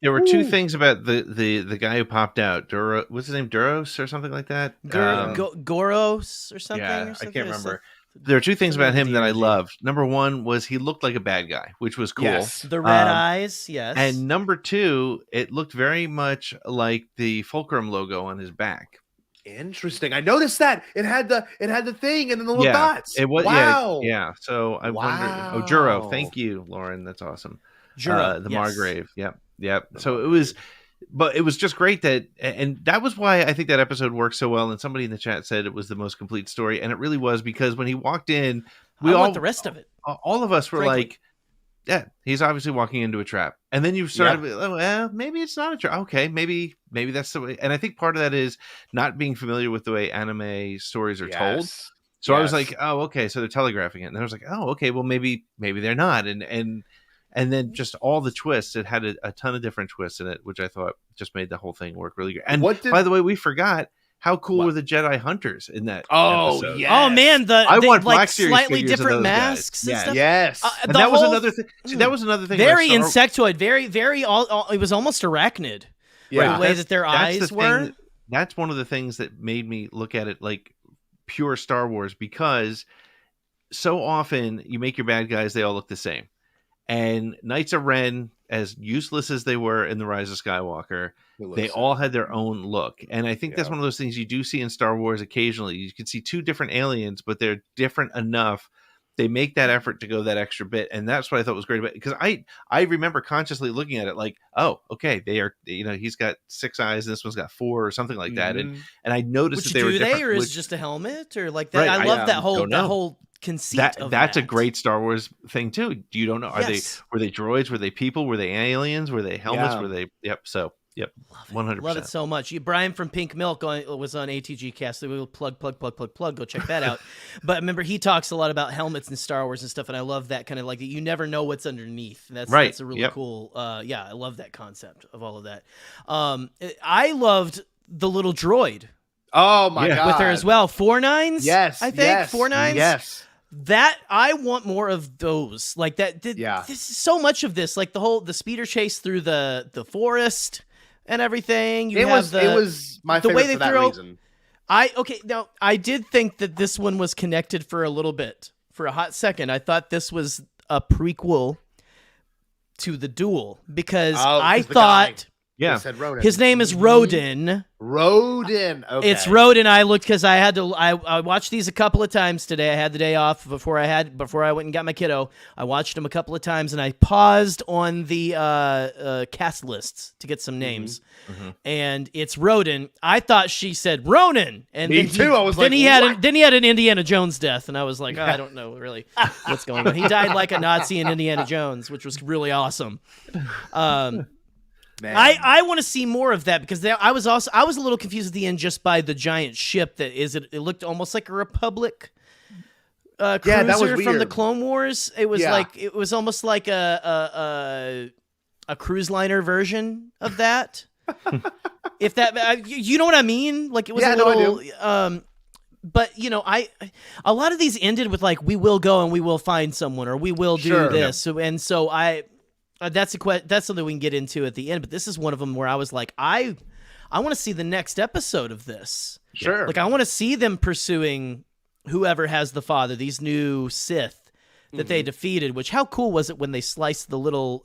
There were two things about the guy who popped out. What's his name? Duros or something like that? Goros or something? Yeah, I can't remember. There are two things about him that I loved. Number one was he looked like a bad guy, which was cool. Yes. The red eyes, yes. And number two, it looked very much like the Fulcrum logo on his back. Interesting. I noticed that it had the thing and then the little dots. It was. Wow. Yeah. So I wondered. Oh, Juro. Thank you, Lauren. That's awesome. Juro, the yes. Margrave. Yep. So it was. But it was just great and that was why I think that episode worked so well. And somebody in the chat said it was the most complete story, and it really was, because when he walked in, I want the rest of it. All of us were like, "Yeah, he's obviously walking into a trap." And then you started, "Oh, well, maybe it's not a trap. Okay, maybe that's the way." And I think part of that is not being familiar with the way anime stories are told. So I was like, "Oh, okay, so they're telegraphing it." And I was like, "Oh, okay, well maybe they're not." And then just all the twists, it had a ton of different twists in it, which I thought just made the whole thing work really good. And by the way, we forgot, how cool were the Jedi Hunters in that episode? Oh man, I want like Black Series slightly figures of different those masks guys. and stuff. Yes. And that was another thing. See, that was another thing. Very insectoid, very it was almost arachnid. Yeah. The way that their eyes were. That's one of the things that made me look at it like pure Star Wars, because so often you make your bad guys, they all look the same. And Knights of Ren, as useless as they were in The Rise of Skywalker, they all had their own look. And I think that's one of those things you do see in Star Wars occasionally. You can see two different aliens, but they're different enough. They make that effort to go that extra bit. And that's what I thought was great about it. Because I remember consciously looking at it like, oh, okay, they are, he's got 6 eyes and this one's got 4 or something like that. And I noticed that they were different. Or is it just a helmet or like that? Right, I love that whole conceit of that's a great Star Wars thing too. You don't know, were they droids, were they people, were they aliens, were they helmets, were they 100%. Love it so much. Brian from Pink Milk was on ATG Cast, so we will plug, go check that out. But remember, he talks a lot about helmets and Star Wars and stuff, and I love that kind of like, you never know what's underneath. That's a really cool I love that concept of all of that. I loved the little droid. Oh my god. With her as well. 4 9s? Yes. I think 4 9s? Yes. That I want more of those. Like that. This is so much of this. Like the speeder chase through the forest and everything. It was my favorite way they for that reason. Now I did think that this one was connected for a little bit. For a hot second, I thought this was a prequel to the duel, because I thought. Yeah, his name is Rodin. Rodin. Okay. It's Rodin. I looked because I had to. I watched these a couple of times today. I had the day off before I went and got my kiddo. I watched them a couple of times, and I paused on the cast lists to get some names. Mm-hmm. And it's Rodin. I thought she said Ronin, and me too. I was then like, he had an Indiana Jones death, and I was like, I don't know really what's going on. He died like a Nazi in Indiana Jones, which was really awesome. Man. I want to see more of that, because I was a little confused at the end just by the giant ship that it looked almost like a Republic cruiser that was from the Clone Wars. It was it was almost like a cruise liner version of that. If that you know what I mean? Like it was a little but a lot of these ended with like, we will go and we will find someone, or we will do this. Yeah. So that's something we can get into at the end, but this is one of them where I was like, I want to see the next episode of this. Sure. Like I want to see them pursuing whoever has the father, these new Sith that they defeated, which how cool was it when they sliced the little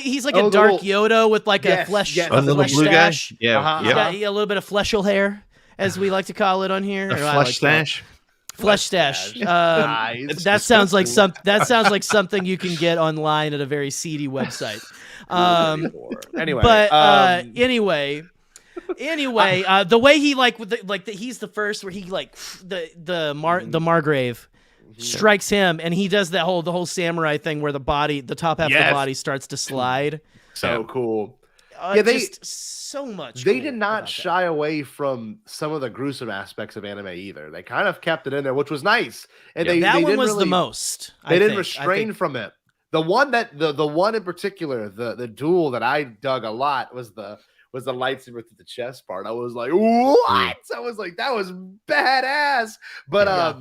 he's like a dark Yoda with like a flesh stash. Yeah. He's got a little bit of fleshel hair, as we like to call it on here. A flesh stash. Flesh stash. That sounds like something you can get online at a very seedy website. Anyway, the way he he's the first where he the Margrave strikes him, and he does the whole samurai thing where the top half of the body starts to slide. So cool. So much. They did not shy away from some of the gruesome aspects of anime either. They kind of kept it in there, which was nice. And that one was the most. They didn't restrain from it. The one in particular, the duel that I dug a lot was the lightsaber to the chest part. I was like, what? I was like, that was badass. But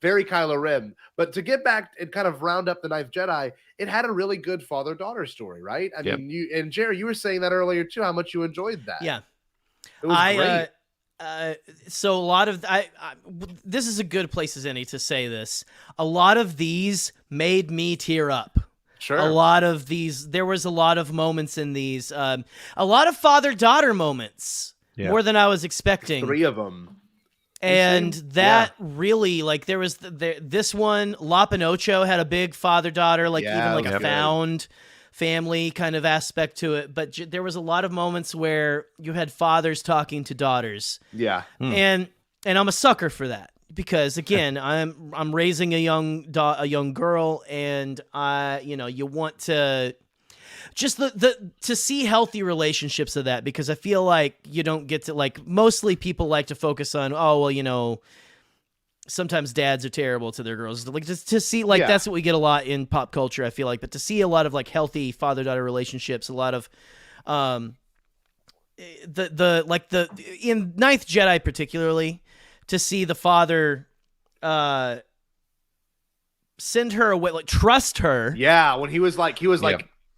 very Kylo Ren. But to get back and kind of round up the Ninth Jedi, it had a really good father-daughter story, right? I mean, you and Jerry, you were saying that earlier too, how much you enjoyed that. Yeah. It was great. So a lot of this is a good place as any to say this. A lot of these made me tear up. Sure. A lot of these, there was a lot of moments in these, a lot of father-daughter moments Yeah. more than I was expecting. 3 of them. And Insane. that really, like, there was this one, La Pinocho had a big father-daughter, like Yeah, even like that a was good. found family kind of aspect to it. But there was a lot of moments where you had fathers talking to daughters. Yeah. And I'm a sucker for that because again, I'm raising a young girl, and you want to just to see healthy relationships of that, because I feel like you don't get to, like, mostly people like to focus on, oh well, sometimes dads are terrible to their girls, like just to see, like, that's what we get a lot in pop culture, I feel like. But to see a lot of like healthy father-daughter relationships, a lot of in Ninth Jedi particularly, to see the father send her away, like trust her. Yeah, when he was like,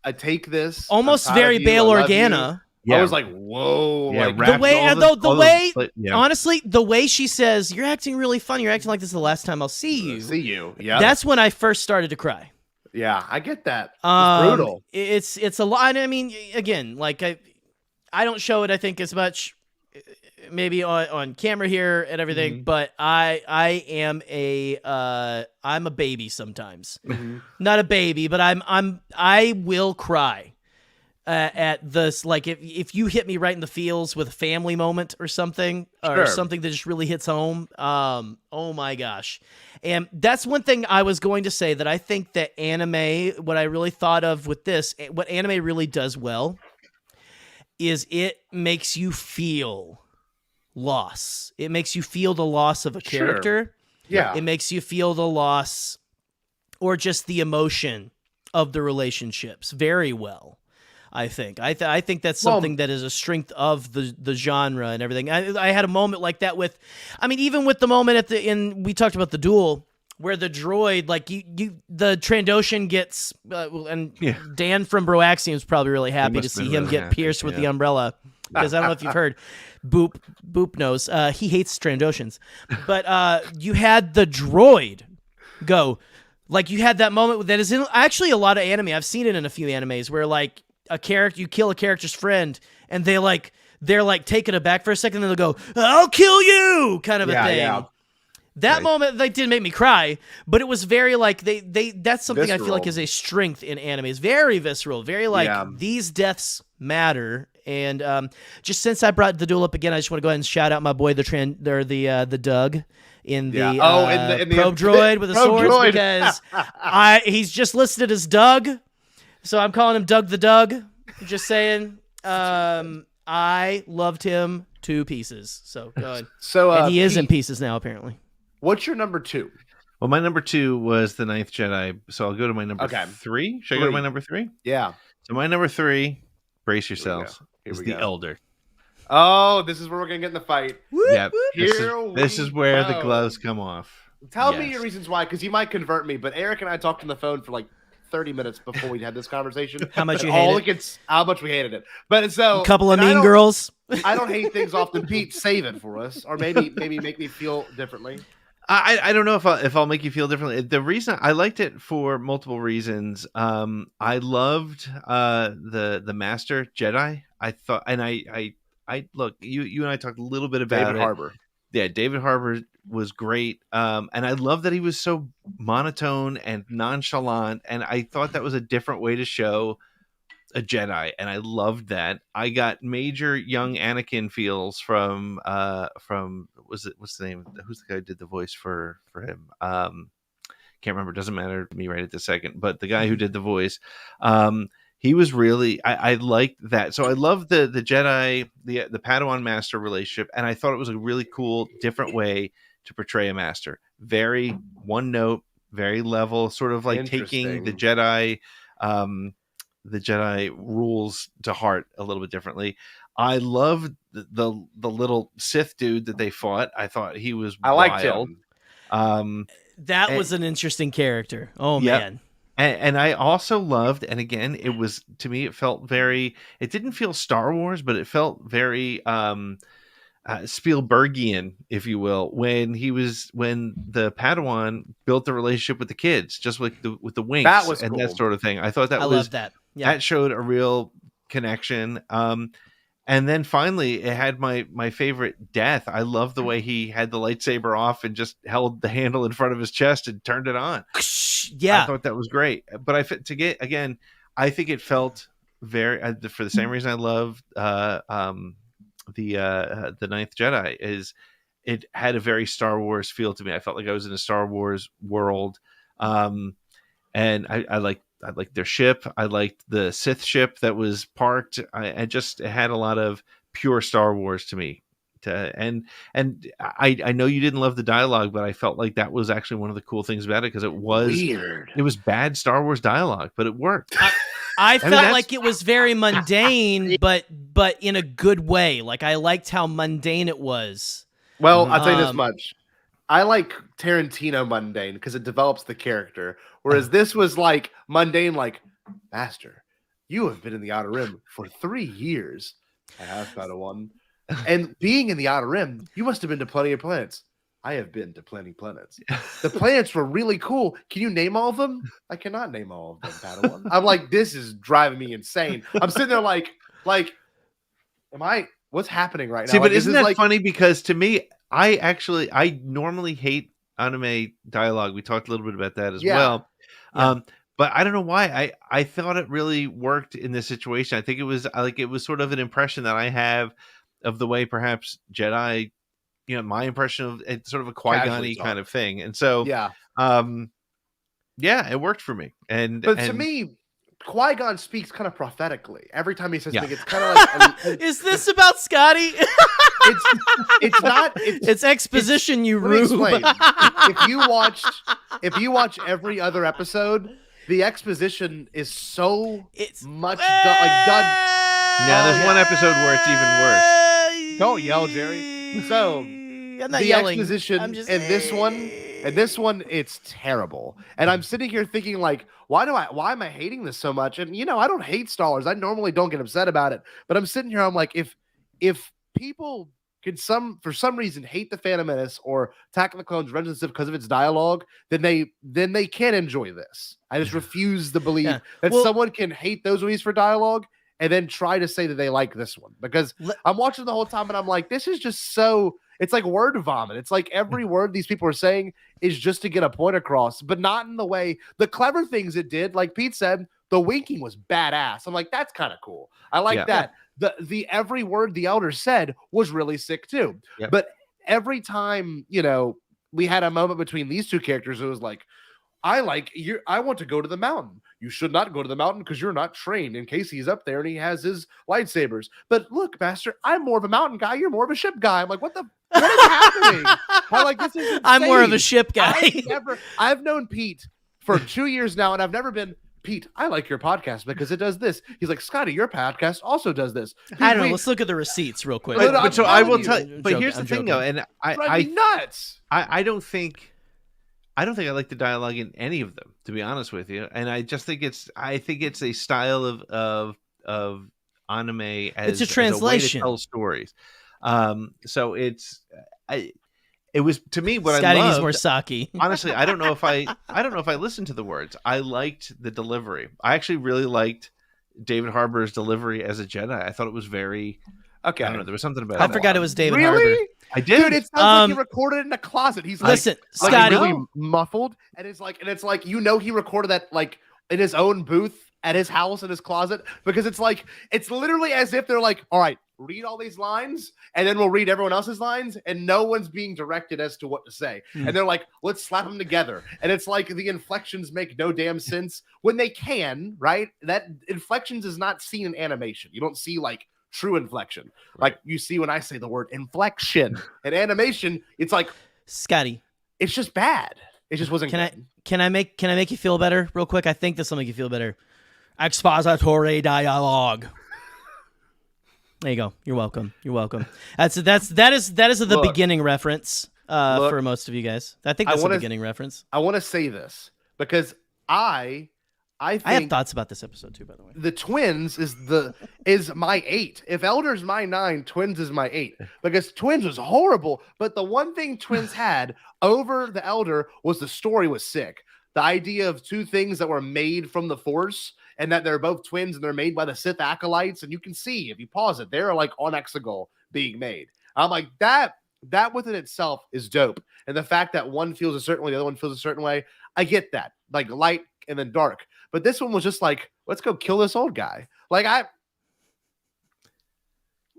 I take this. Almost I'm proud very of you, Bail I love you. Organa. I was like, whoa. Yeah, like, The way, yeah. honestly, the way she says, "You're acting really funny. You're acting like this is the last time I'll see you." see you. Yeah. That's when I first started to cry. Yeah, I get that. It's brutal. It's a lot. I mean, again, like I don't show it, I think, as much maybe on camera here and everything, but I am I'm a baby sometimes. Not a baby, but I will cry at this, like if you hit me right in the feels with a family moment or something, or something that just really hits home. Oh my gosh. And that's one thing I was going to say, that I think that anime, what I really thought of with this, what anime really does well is it makes you feel loss. It makes you feel the loss of a character. Yeah. It makes you feel the loss or just the emotion of the relationships very well, I think. I think that's something that is a strength of the genre and everything. I had a moment like that with, I mean, even with the moment we talked about the duel, where the droid, like the Trandoshan gets, and Dan from Broaxium is probably really happy to see him get pierced with the umbrella, because I don't know if you've heard, Boop knows, he hates Trandoshans, but you had the droid go, like, you had that moment that is in actually a lot of anime. I've seen it in a few animes where, like, you kill a character's friend, and they're taken aback for a second, and they'll go, "I'll kill you," kind of a thing. Yeah. That moment, they didn't make me cry, but it was very, like, that's something visceral. I feel like is a strength in anime. It's very visceral, very like, these deaths matter. And just since I brought the duel up again, I just want to go ahead and shout out my boy, the Doug in the in the probe droid with the swords, because he's just listed as Doug, so I'm calling him Doug the Doug. Just saying, I loved him to pieces. So go ahead. And he is in pieces now, apparently. What's your number 2? Well, my number 2 was the Ninth Jedi, so I'll go to my number 3. Should I go to my number 3? Yeah. So my number 3, brace yourselves, is the Elder. Oh, this is where we're gonna get in the fight. Yeah, this is where the gloves come off. Tell me your reasons why, because you might convert me. But Eric and I talked on the phone for like 30 minutes before we had this conversation. How much you hated it? How much we hated it. But so a couple of mean girls. I don't hate things often. Pete, save it for us, or maybe make me feel differently. I don't know if I'll make you feel differently. The reason I liked it for multiple reasons. I loved the Master Jedi. I thought, and I look, you and I talked a little bit about David Harbour. Yeah, David Harbour was great. And I love that he was so monotone and nonchalant. And I thought that was a different way to show a Jedi, and I loved that. I got major young Anakin feels from what's the name? Who's the guy who did the voice for him? Can't remember. Doesn't matter to me right at the second. But the guy who did the voice, he was really. I liked that. So I love the Jedi, the Padawan Master relationship, and I thought it was a really cool, different way to portray a master. Very one note, very level, sort of like taking the Jedi. The Jedi rules to heart a little bit differently. I loved the little Sith dude that they fought. I thought he was liked him. That was an interesting character. Oh, man. And I also loved, and again, it was, to me, it didn't feel Star Wars, but it felt very Spielbergian, if you will, when the Padawan built the relationship with the kids, just with the winks that was and cool. that sort of thing. I thought that love that. Yeah. That showed a real connection. And then finally, it had my favorite death. I love the way he had the lightsaber off and just held the handle in front of his chest and turned it on. Yeah, I thought that was great. But I think it felt very for the same reason I love the Ninth Jedi is it had a very Star Wars feel to me. I felt like I was in a Star Wars world, and I liked their ship. I liked the Sith ship that was parked. It had a lot of pure Star Wars to me. And I know you didn't love the dialogue, but I felt like that was actually one of the cool things about it because it was Weird. It was bad Star Wars dialogue, but it worked. I felt like it was very mundane, but in a good way. Like I liked how mundane it was. Well, I'll tell you this much. I like Tarantino mundane because it develops the character. Whereas this was like mundane, like, Master, you have been in the Outer Rim for 3 years. I have found a one. And being in the Outer Rim, you must have been to plenty of planets. I have been to plenty of planets. The planets were really cool. Can you name all of them? I cannot name all of them, Padawan. I'm like, this is driving me insane. I'm sitting there like, what's happening right now? See, but like, isn't that like, funny? Because to me, I normally hate anime dialogue. We talked a little bit about that as well. Yeah. But I don't know why. I thought it really worked in this situation. I think it was sort of an impression that I have of the way perhaps Jedi, my impression of it's sort of a Qui-Gon-y kind of thing. And so, yeah, it worked for me. But to me, Qui-Gon speaks kind of prophetically. Every time he says something, it's kind of like... Is this about Scotty? It's not. It's exposition, you let me rube. explain. If you watch every other episode, the exposition is done. Yeah, there's one episode where it's even worse. Don't yell, Jerry. So I'm not the yelling. exposition I'm just... in this one, it's terrible. And I'm sitting here thinking, like, why am I hating this so much? And I don't hate Star Wars. I normally don't get upset about it. But I'm sitting here, I'm like, if people could for some reason hate the Phantom Menace or Attack of the Clones Revenge because of its dialogue, then they can't enjoy this. I just refuse to believe that someone can hate those movies for dialogue and then try to say that they like this one. Because I'm watching the whole time and I'm like, this is just so... It's like word vomit. It's like every word these people are saying is just to get a point across, but not in the way the clever things it did. Like Pete said, the winking was badass. I'm like, that's kind of cool. I like that. The every word the elder said was really sick too. Yep. But every time, we had a moment between these two characters, it was like, I want to go to the mountain. You should not go to the mountain because you're not trained in case he's up there and he has his lightsabers. But look, Master, I'm more of a mountain guy. You're more of a ship guy. I'm like, what is happening? I'm like, this is insane. I'm more of a ship guy. I've known Pete for 2 years now, and I've never been, Pete, I like your podcast because it does this. He's like, Scotty, your podcast also does this. Pete, I don't know. Let's look at the receipts real quick. But so I will tell you. But here's the thing, though, and I nuts. I don't think I like the dialogue in any of them, to be honest with you. And I just think it's a style of anime as a translation. As a way to tell stories. So it was to me what Scotty I loved. needs more sake. Honestly, I don't know if I listened to the words. I liked the delivery. I actually really liked David Harbour's delivery as a Jedi. I thought it was very okay. I don't know. There was something about I forgot it was David really? Harbour. I did. Dude, it sounds like he recorded it in a closet. He's like, listen, Scotty, really muffled, and it's like he recorded that like in his own booth at his house in his closet because it's literally as if they're like, all right, read all these lines, and then we'll read everyone else's lines, and no one's being directed as to what to say. And they're like, let's slap them together. And it's like the inflections make no damn sense when they can, right? That inflections is not seen in animation. You don't see like true inflection. Like you see when I say the word inflection in animation, it's like, Scotty, it's just bad. It just wasn't good. Can I make you feel better real quick? I think this will make you feel better. Expository dialogue. There you go. You're welcome. That is the beginning reference for most of you guys. I think that's the beginning reference. I want to say this because I think I have thoughts about this episode too, by the way. The twins is my 8. If Elder's my 9, Twins is my 8. Because Twins was horrible, but the one thing Twins had over the Elder was the story was sick. The idea of two things that were made from the Force and that they're both twins and they're made by the Sith acolytes. And you can see if you pause it, they're like on Exegol being made. I'm like, that within itself is dope. And the fact that one feels a certain way, the other one feels a certain way, I get that. Like light and then dark. But this one was just like, let's go kill this old guy. Like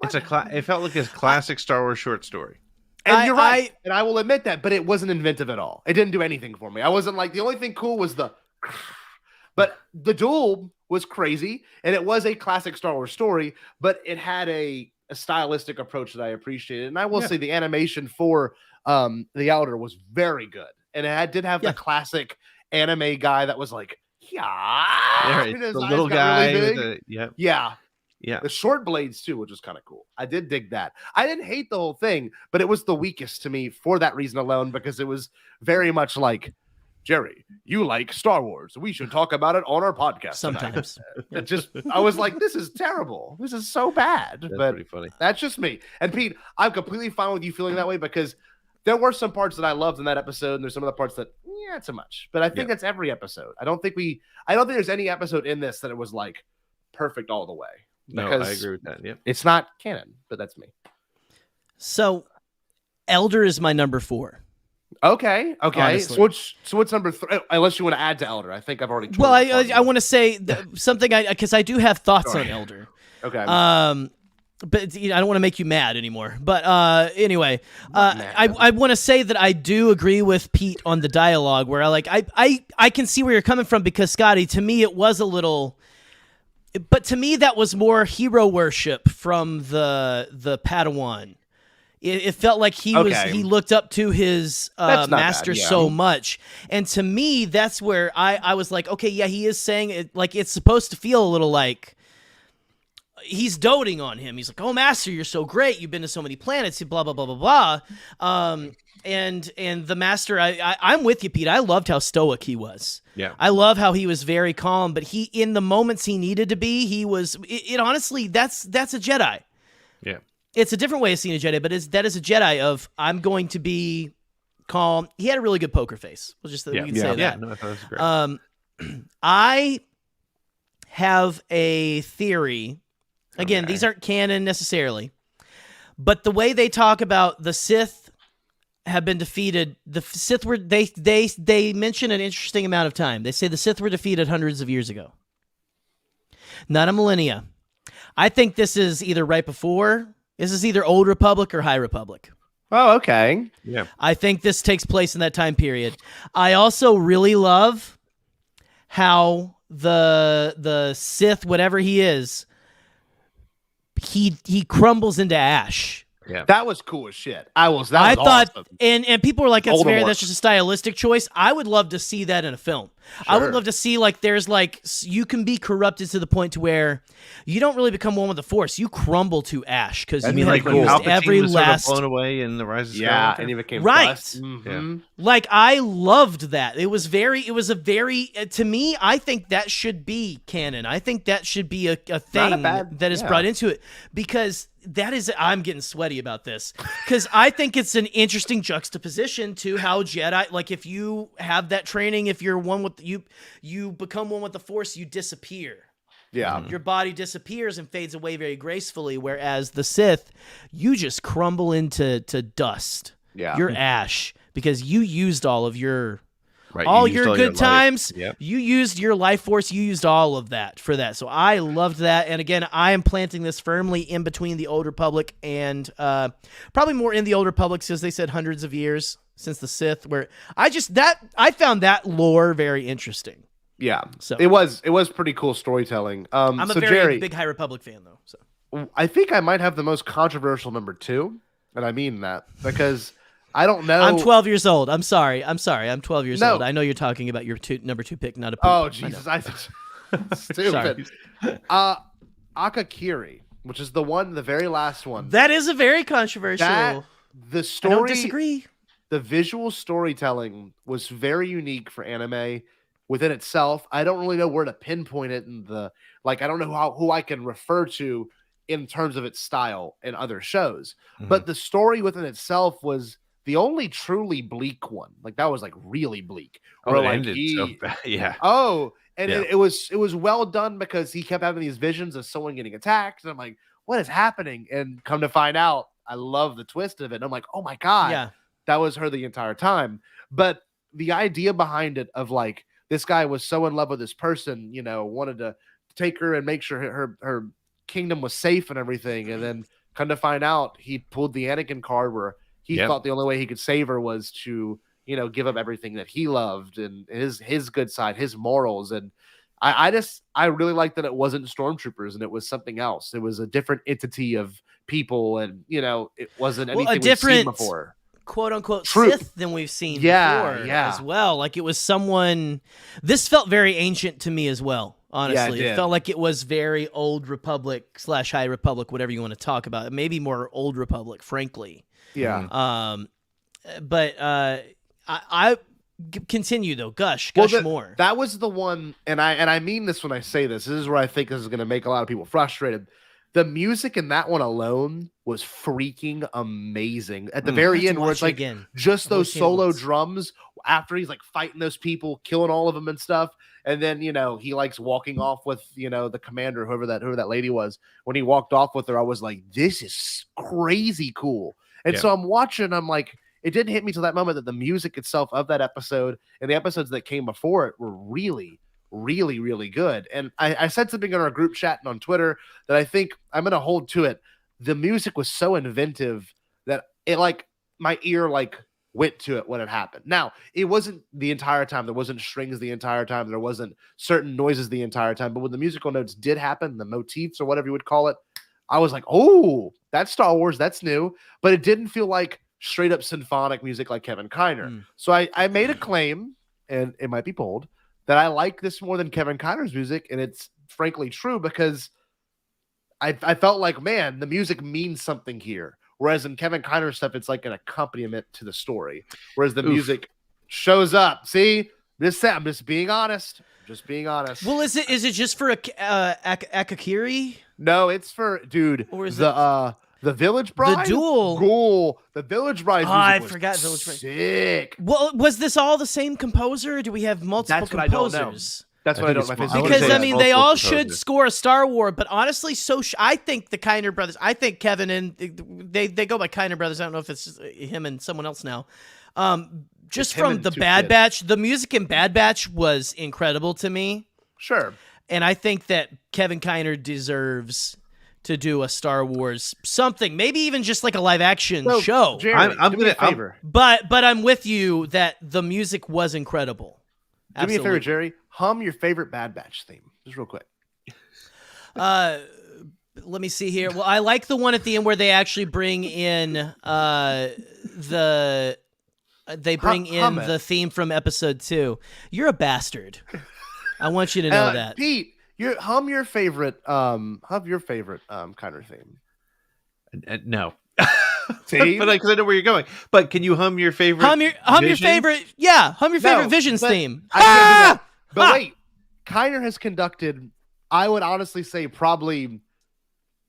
it felt like a classic Star Wars short story. And you're right. And I will admit that, but it wasn't inventive at all. It didn't do anything for me. I wasn't like, the only thing cool was but the duel was crazy, and it was a classic Star Wars story, but it had a stylistic approach that I appreciated. And I will say the animation for The Elder was very good. And it did have the classic anime guy that was like, the little guy. Really yeah. The short blades too, which was kind of cool. I did dig that. I didn't hate the whole thing, but it was the weakest to me for that reason alone, because it was very much like, Jerry, you like Star Wars. We should talk about it on our podcast sometimes. I was like, this is terrible. This is so bad. That's but pretty funny. That's just me. And Pete, I'm completely fine with you feeling that way, because there were some parts that I loved in that episode, and there's some other parts that, not so much. But I think that's every episode. I don't think there's any episode in this that it was like perfect all the way. No, I agree with that. Yep. It's not canon, but that's me. So, Elder is my number 4. Okay. Honestly. So what's number 3? Unless you want to add to Elder, I think I've already. Well, I want to say something because I do have thoughts on Elder. Okay. But I don't want to make you mad anymore. But anyway, I want to say that I do agree with Pete on the dialogue, where I can see where you're coming from, because Scotty, to me it was a little. But to me, that was more hero worship from the Padawan. It felt like he looked up to his master so much. And to me, that's where I was like, okay, yeah, he is saying it. Like, it's supposed to feel a little like he's doting on him. He's like, oh, master, you're so great. You've been to so many planets, blah, blah, blah, blah, blah. And the master, I'm with you, Pete. I loved how stoic he was. Yeah. I love how he was very calm, but he, in the moments he needed to be, he was, it honestly, that's a Jedi. Yeah. It's a different way of seeing a Jedi, but that is a Jedi of, I'm going to be calm. He had a really good poker face. We'll just, we can say that. Yeah, no, I thought that was great. I have a theory. Again, these aren't canon necessarily, but the way they talk about the Sith have been defeated, the Sith were, they mention an interesting amount of time. They say the Sith were defeated hundreds of years ago. Not a millennia. I think this is either right before, this is either Old Republic or High Republic. Oh, okay. Yeah. I think this takes place in that time period. I also really love how the Sith, whatever he is, he crumbles into ash. Yeah, that was cool as shit. I thought, awesome. and people were like, that's just a stylistic choice. I would love to see that in a film. Sure. I would love to see there's you can be corrupted to the point to where you don't really become one with the Force. You crumble to ash because you have used every last blown away in the Rise of Skywalker. Yeah, and he became right. Mm-hmm. Yeah. I loved that. It was a very to me. I think that should be canon. I think that should be a thing that is brought into it, because that is, I'm getting sweaty about this, because I think it's an interesting juxtaposition to how Jedi, if you have that training, if you're one with you become one with the Force, you disappear. Yeah. Your body disappears and fades away very gracefully, whereas the Sith, you just crumble into dust. Yeah. You're ash, because you used all of your Right, all your good times. Yep. You used your life force. You used all of that for that. So I loved that. And again, I am planting this firmly in between the Old Republic and probably more in the Old Republic, because they said hundreds of years since the Sith. Where I found that lore very interesting. Yeah, so it was pretty cool storytelling. I'm a very big High Republic fan, though. So I think I might have the most controversial number 2, and I mean that because. I don't know. I'm 12 years old. I'm sorry. I'm 12 years old. I know you're talking about your number 2 pick, not a poop. Oh, Jesus. I stupid. Akakiri, which is the very last one. That is a very controversial. The story. I don't disagree. The visual storytelling was very unique for anime within itself. I don't really know where to pinpoint it in I don't know who I can refer to in terms of its style in other shows. Mm-hmm. But the story within itself was the only truly bleak one. That was really bleak. Oh, it ended so bad. Yeah. Oh, And Yeah. it was well done because he kept having these visions of someone getting attacked. And I'm like, what is happening? And come to find out, I love the twist of it. And I'm like, oh my God, Yeah. that was her the entire time. But the idea behind it of like, this guy was so in love with this person, you know, wanted to take her and make sure her kingdom was safe and everything. And then come to find out, he pulled the Anakin card where he thought the only way he could save her was to, you know, give up everything that he loved and his good side, his morals. And I really liked that it wasn't stormtroopers and it was something else. It was a different entity of people, and you know, it wasn't anything a different we've seen before. quote unquote True. Sith than we've seen Yeah, before yeah. as well. Like it was someone. This felt very ancient to me as well. Honestly, Yeah, it it did. felt like it was very Old Republic / High Republic, whatever you want to talk about. Maybe more Old Republic, frankly. Yeah. But I continue though. Gush Well, more. That was the one, and I mean this when I say this. This is where I think this is going to make a lot of people frustrated. The music in that one alone was freaking amazing. At the very end, where it's like just those solo drums after he's like fighting those people, killing all of them and stuff. And then, you know, he likes walking off with, you know, the commander, whoever that lady was. When he walked off with her, I was like, this is crazy cool. And so I'm watching, I'm like, it didn't hit me till that moment that the music itself of that episode and the episodes that came before it were really, really, really good. And I said something in our group chat and on Twitter that I think I'm going to hold to it. The music was so inventive that it like my ear like went to it when it happened. Now, it wasn't the entire time. There wasn't strings the entire time. There wasn't certain noises the entire time. But when the musical notes did happen, the motifs or whatever you would call it, I was like, oh, that's Star Wars. That's new. But it didn't feel like straight up symphonic music like Kevin Kiner. So I made a claim, and it might be bold, that I like this more than Kevin Kiner's music. And it's frankly true because I felt like, man, the music means something here. Whereas in Kevin Kiner's stuff, it's like an accompaniment to the story. Whereas the music shows up. See, I'm just being honest. Just being honest. Well, is it just for Akakiri? No, it's for dude. Or is the Village Bride? The Duel. Ghoul. The Village Bride. I forgot Village Bride. Sick. Well, was this all the same composer? Or do we have multiple That's what I don't know. composers? That's what I don't know. Because I mean, they all should score a Star Wars, but honestly, I think the Kiner brothers. I think Kevin and they go by Kiner brothers. I don't know if it's him and someone else now. Just from the Bad Batch, the music in Bad Batch was incredible to me. Sure. And I think that Kevin Kiner deserves to do a Star Wars something, maybe even just like a live action show. Jerry, I'm do me a favor. But I'm with you that the music was incredible. Do me a favor, Jerry. Hum your favorite Bad Batch theme, just real quick. Let me see here. Well, I like the one at the end where they actually bring in the theme from episode 2. You're a bastard. I want you to know that. Pete, hum your favorite Kiner theme. No. See? But because I know where you're going. But can you hum your favorite? Hum your favorite Visions theme. I can't do that. But wait, Kiner has conducted, I would honestly say, probably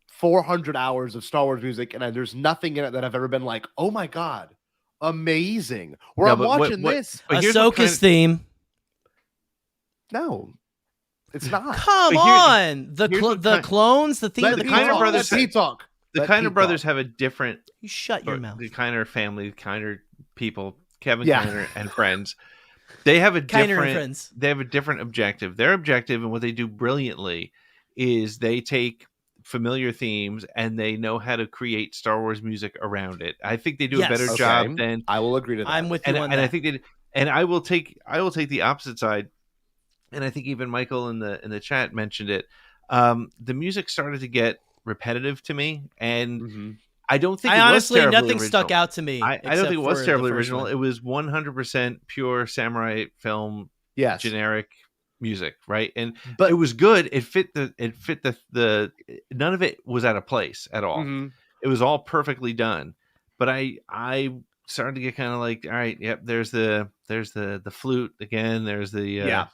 400 hours of Star Wars music, and there's nothing in it that I've ever been like, oh my god, amazing. Where I'm watching this. Ahsoka's theme. No, it's not. Come on, the clones, the theme of the Kiner brothers. Pete talk. The Kiner brothers have a different. You shut your mouth. The Kiner family, Kiner people, Kevin Kiner and friends. They have a different. They have a different objective. Their objective and what they do brilliantly is they take familiar themes and they know how to create Star Wars music around it. I think they do a better job than. I will agree to that. I'm with you on that. And I think they. And I will take the opposite side. And I think even Michael in the chat mentioned it. The music started to get repetitive to me, and I don't think honestly nothing original. Stuck out to me. I don't think it was terribly original. It was 100% pure samurai film, generic music, right? But it was good. It fit the none of it was out of place at all. It was all perfectly done. But I started to get kind of like, all right, yep, there's the flute again, there's the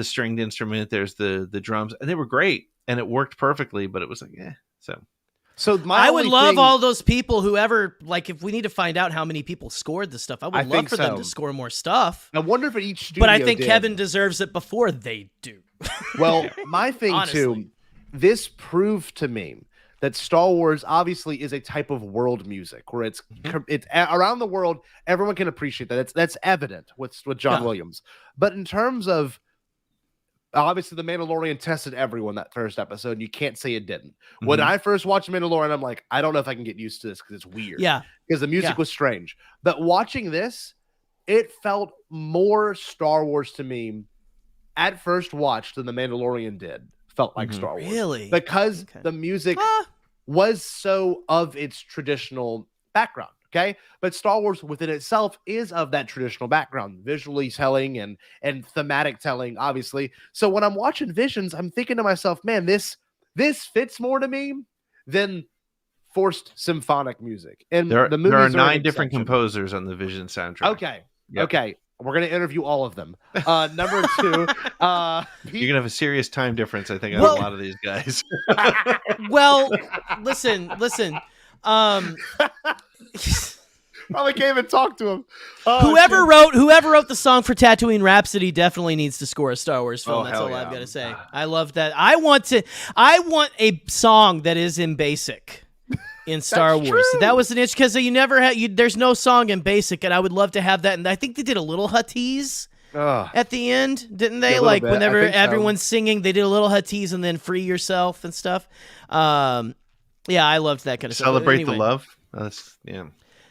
stringed instrument, there's the drums, and they were great and it worked perfectly, but it was like, So I would love all those people who ever, like, if we need to find out how many people scored the stuff, I would love for them to score more stuff. I wonder if each studio but I think did. Kevin deserves it before they do. Well, my thing Honestly. too, this proved to me that Star Wars obviously is a type of world music where it's around the world. Everyone can appreciate that. That's evident with John Yeah. Williams. But in terms of obviously, The Mandalorian tested everyone that first episode, and you can't say it didn't. When I first watched Mandalorian, I'm like, I don't know if I can get used to this because it's weird. Yeah. Because the music Yeah. was strange. But watching this, it felt more Star Wars to me at first watch than The Mandalorian did. Felt like Star Wars. Really? Because the music was so of its traditional background. Okay, but Star Wars within itself is of that traditional background, visually telling and thematic telling, obviously. So when I'm watching Visions, I'm thinking to myself, man, this fits more to me than forced symphonic music. And There the movies are an 9 different exception. composers on the Vision soundtrack. Okay, Yep. okay, we're gonna interview all of them. Number 2, You're gonna have a serious time difference, I think, on Well- a lot of these guys. Well, listen. Probably can't even talk to him. Whoever wrote the song for Tatooine Rhapsody definitely needs to score a Star Wars film. Oh, That's hell all I've yeah. got to say. I love that. I want a song that is in basic in Star That's Wars. true. That was an itch because you never had. There's no song in basic, and I would love to have that. And I think they did a little Huttese at the end, didn't they? Yeah, a little Like bit. I whenever think so. everyone's singing, they did a little Huttese and then free yourself and stuff. Yeah, I loved that kind of stuff. But Celebrate the anyway, love. That's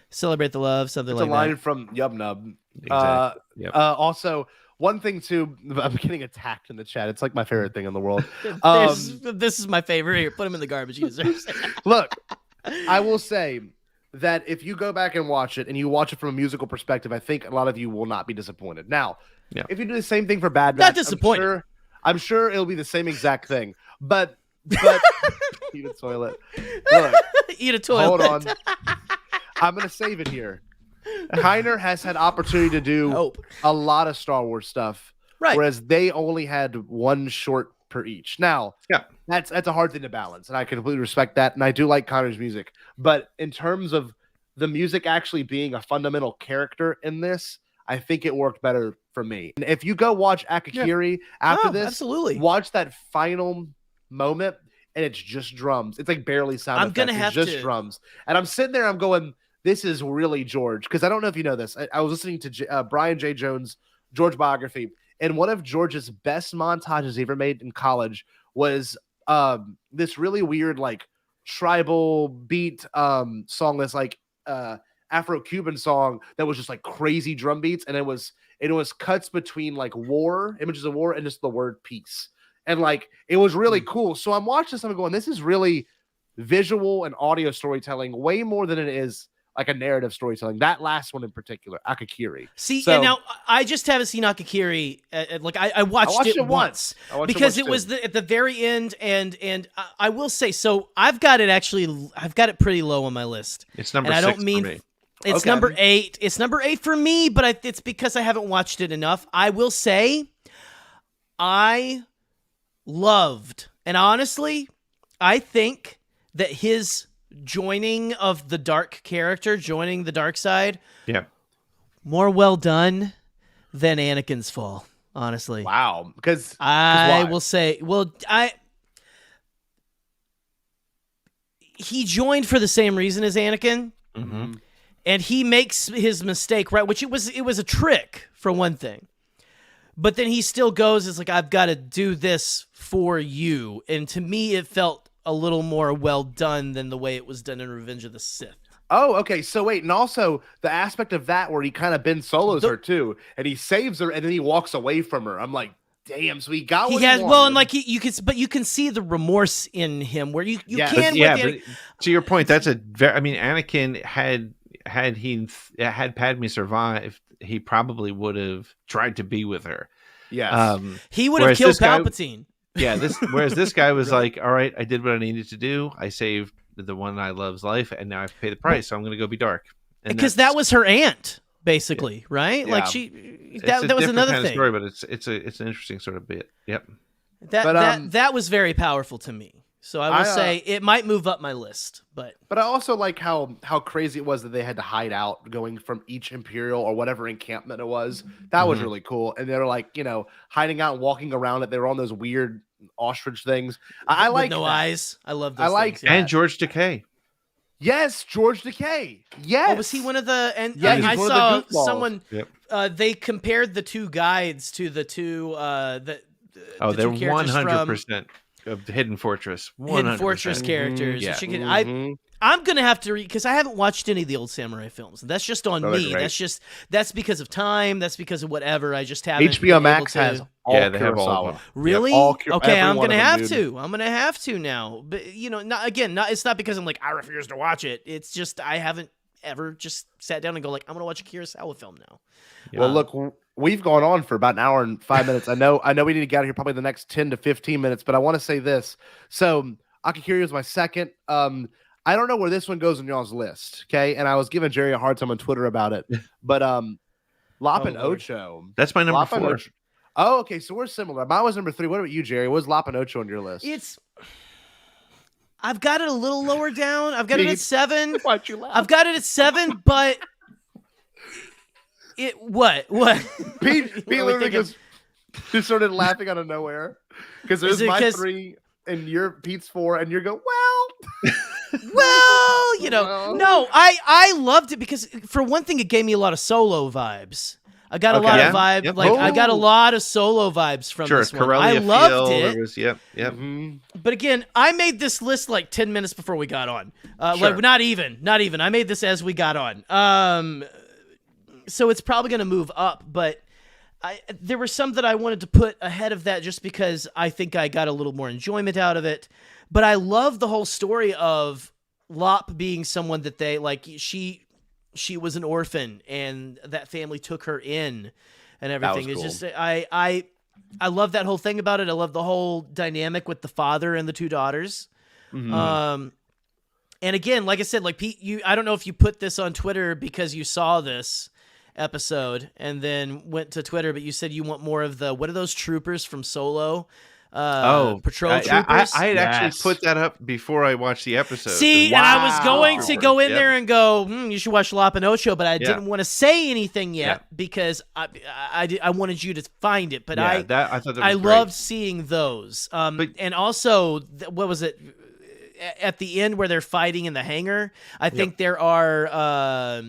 Celebrate the love, something It's like a line that. from Yub Nub. Exactly. Yep. Also, one thing too, I'm getting attacked in the chat. It's like my favorite thing in the world. This is my favorite. Here, put him in the garbage. He deserves it. Look, I will say that if you go back and watch it and you watch it from a musical perspective, I think a lot of you will not be disappointed. Now, Yeah. if you do the same thing for Bad Not Batch, disappointed. I'm sure it'll be the same exact thing. But eat a toilet. Look, Eat a toilet. hold on. I'm gonna save it here. Kiner has had opportunity to do Nope. a lot of Star Wars stuff, Right. whereas they only had one short per each. Now, Yeah. that's a hard thing to balance, and I completely respect that. And I do like Kiner's music, but in terms of the music actually being a fundamental character in this, I think it worked better for me. And if you go watch Akakiri after Oh, this, absolutely. watch that final moment, and it's just drums. It's like barely sound I'm effects. gonna It's have just to- drums, and I'm sitting there, I'm going, this is really George, because I don't know if you know this. I was listening to Brian J. Jones' George biography, and one of George's best montages he ever made in college was this really weird, like tribal beat song that's like Afro-Cuban song that was just like crazy drum beats, and it was cuts between like war, images of war, and just the word peace, and like it was really cool. So I'm watching this, I'm going, this is really visual and audio storytelling way more than it is like a narrative storytelling. That last one in particular, Akakiri. See, So- and now I just haven't seen Akakiri. Like I watched it once I watched because once it was too. at the very end, and I will say, so I've got it pretty low on my list. It's number And I 6 don't mean for me. it's Okay. number 8. It's number 8 for me, but it's because I haven't watched it enough. I will say, I loved, and honestly, I think that his joining of the dark character, joining the dark side, Yeah. more well done than Anakin's fall. Honestly, Wow, because I why? will say, he joined for the same reason as Anakin. Mm-hmm. And he makes his mistake, right? Which it was a trick for one thing. But then he still goes, it's like, I've got to do this for you. And to me, it felt a little more well done than the way it was done in Revenge of the Sith. Oh, okay. So wait, and also the aspect of that where he kind of Ben Solos her too, and he saves her, and then he walks away from her. I'm like, damn. So he got what He has, wanted. well, and like you can see the remorse in him where you Yes. can Yeah, with but Anakin. to your point, that's a very. I mean, Anakin had Padme survived, he probably would have tried to be with her. Yes. He would have whereas killed this guy- Palpatine. Yeah, whereas this guy was like, all right, I did what I needed to do. I saved the one I love's life, and now I have to pay the price. So I'm going to go be dark. And Because that was her aunt, basically, right? Yeah. Like it's that a was different another kind thing. of story, but it's an interesting sort of bit. Yep. That But, that was very powerful to me. So I will say it might move up my list, but I also like how crazy it was that they had to hide out going from each Imperial or whatever encampment it was. That was really cool. And they're like, hiding out and walking around it. They were on those weird ostrich things. I like no that. eyes. I love those. I like things, And George Takei. Yes, George Takei. Yes. Oh, was he one of the? And Yeah, I he's one saw of the goofballs. someone. Yep. They compared the two guides to the two. They're 100% of Hidden Fortress. 100%. Hidden Fortress characters. Yeah. I'm gonna have to read because I haven't watched any of the old samurai films. That's just on me. Great. That's because of time. That's because of whatever. I just haven't. HBO been able Max to... has all they have all of Kurosawa. them. Really? Yep. Okay, every I'm one gonna of them, have dude. to. I'm gonna have to now. But it's not because I'm like I refuse to watch it. It's just I haven't ever just sat down and go like I'm gonna watch a Kurosawa film now. Well, look, we've gone on for about an hour and 5 minutes. I know we need to get out of here probably the next 10 to 15 minutes, but I want to say this. So Akakiri is my second. I don't know where this one goes on y'all's list, okay? And I was giving Jerry a hard time on Twitter about it, but Lop and Ocho. That's my number Lop and 4. Ocho. Oh, okay, so we're similar. Mine was number 3. What about you, Jerry? What was Lop and Ocho on your list? I've got it a little lower down. I've got it at 7. Why'd you laugh? I've got it at 7, but what? Pete What are we literally thinking? just started laughing out of nowhere because it was my 3 and your Pete's 4, and you go, well. Well, no, I loved it because for one thing, it gave me a lot of solo vibes. I got a lot of vibe. Yep. Like I got a lot of solo vibes from this one. I Corellia loved Field, it. there was, yep. But again, I made this list like 10 minutes before we got on. Sure. Like not even. I made this as we got on. So it's probably going to move up, but there were some that I wanted to put ahead of that just because I think I got a little more enjoyment out of it. But I love the whole story of Lop being someone that they like. She was an orphan, and that family took her in, and everything. It's just I love that whole thing about it. I love the whole dynamic with the father and the 2 daughters. And again, like I said, like Pete, I don't know if you put this on Twitter because you saw this episode and then went to Twitter, but you said you want more of the what are those troopers from Solo? Patrol troopers. I had actually put that up before I watched the episode. See, and I was going to go in there and go, you should watch Lop and Ocho, but I didn't want to say anything yet because I wanted you to find it. But I thought that was great. Loved seeing those. And also, what was it? At the end where they're fighting in the hangar, I think there are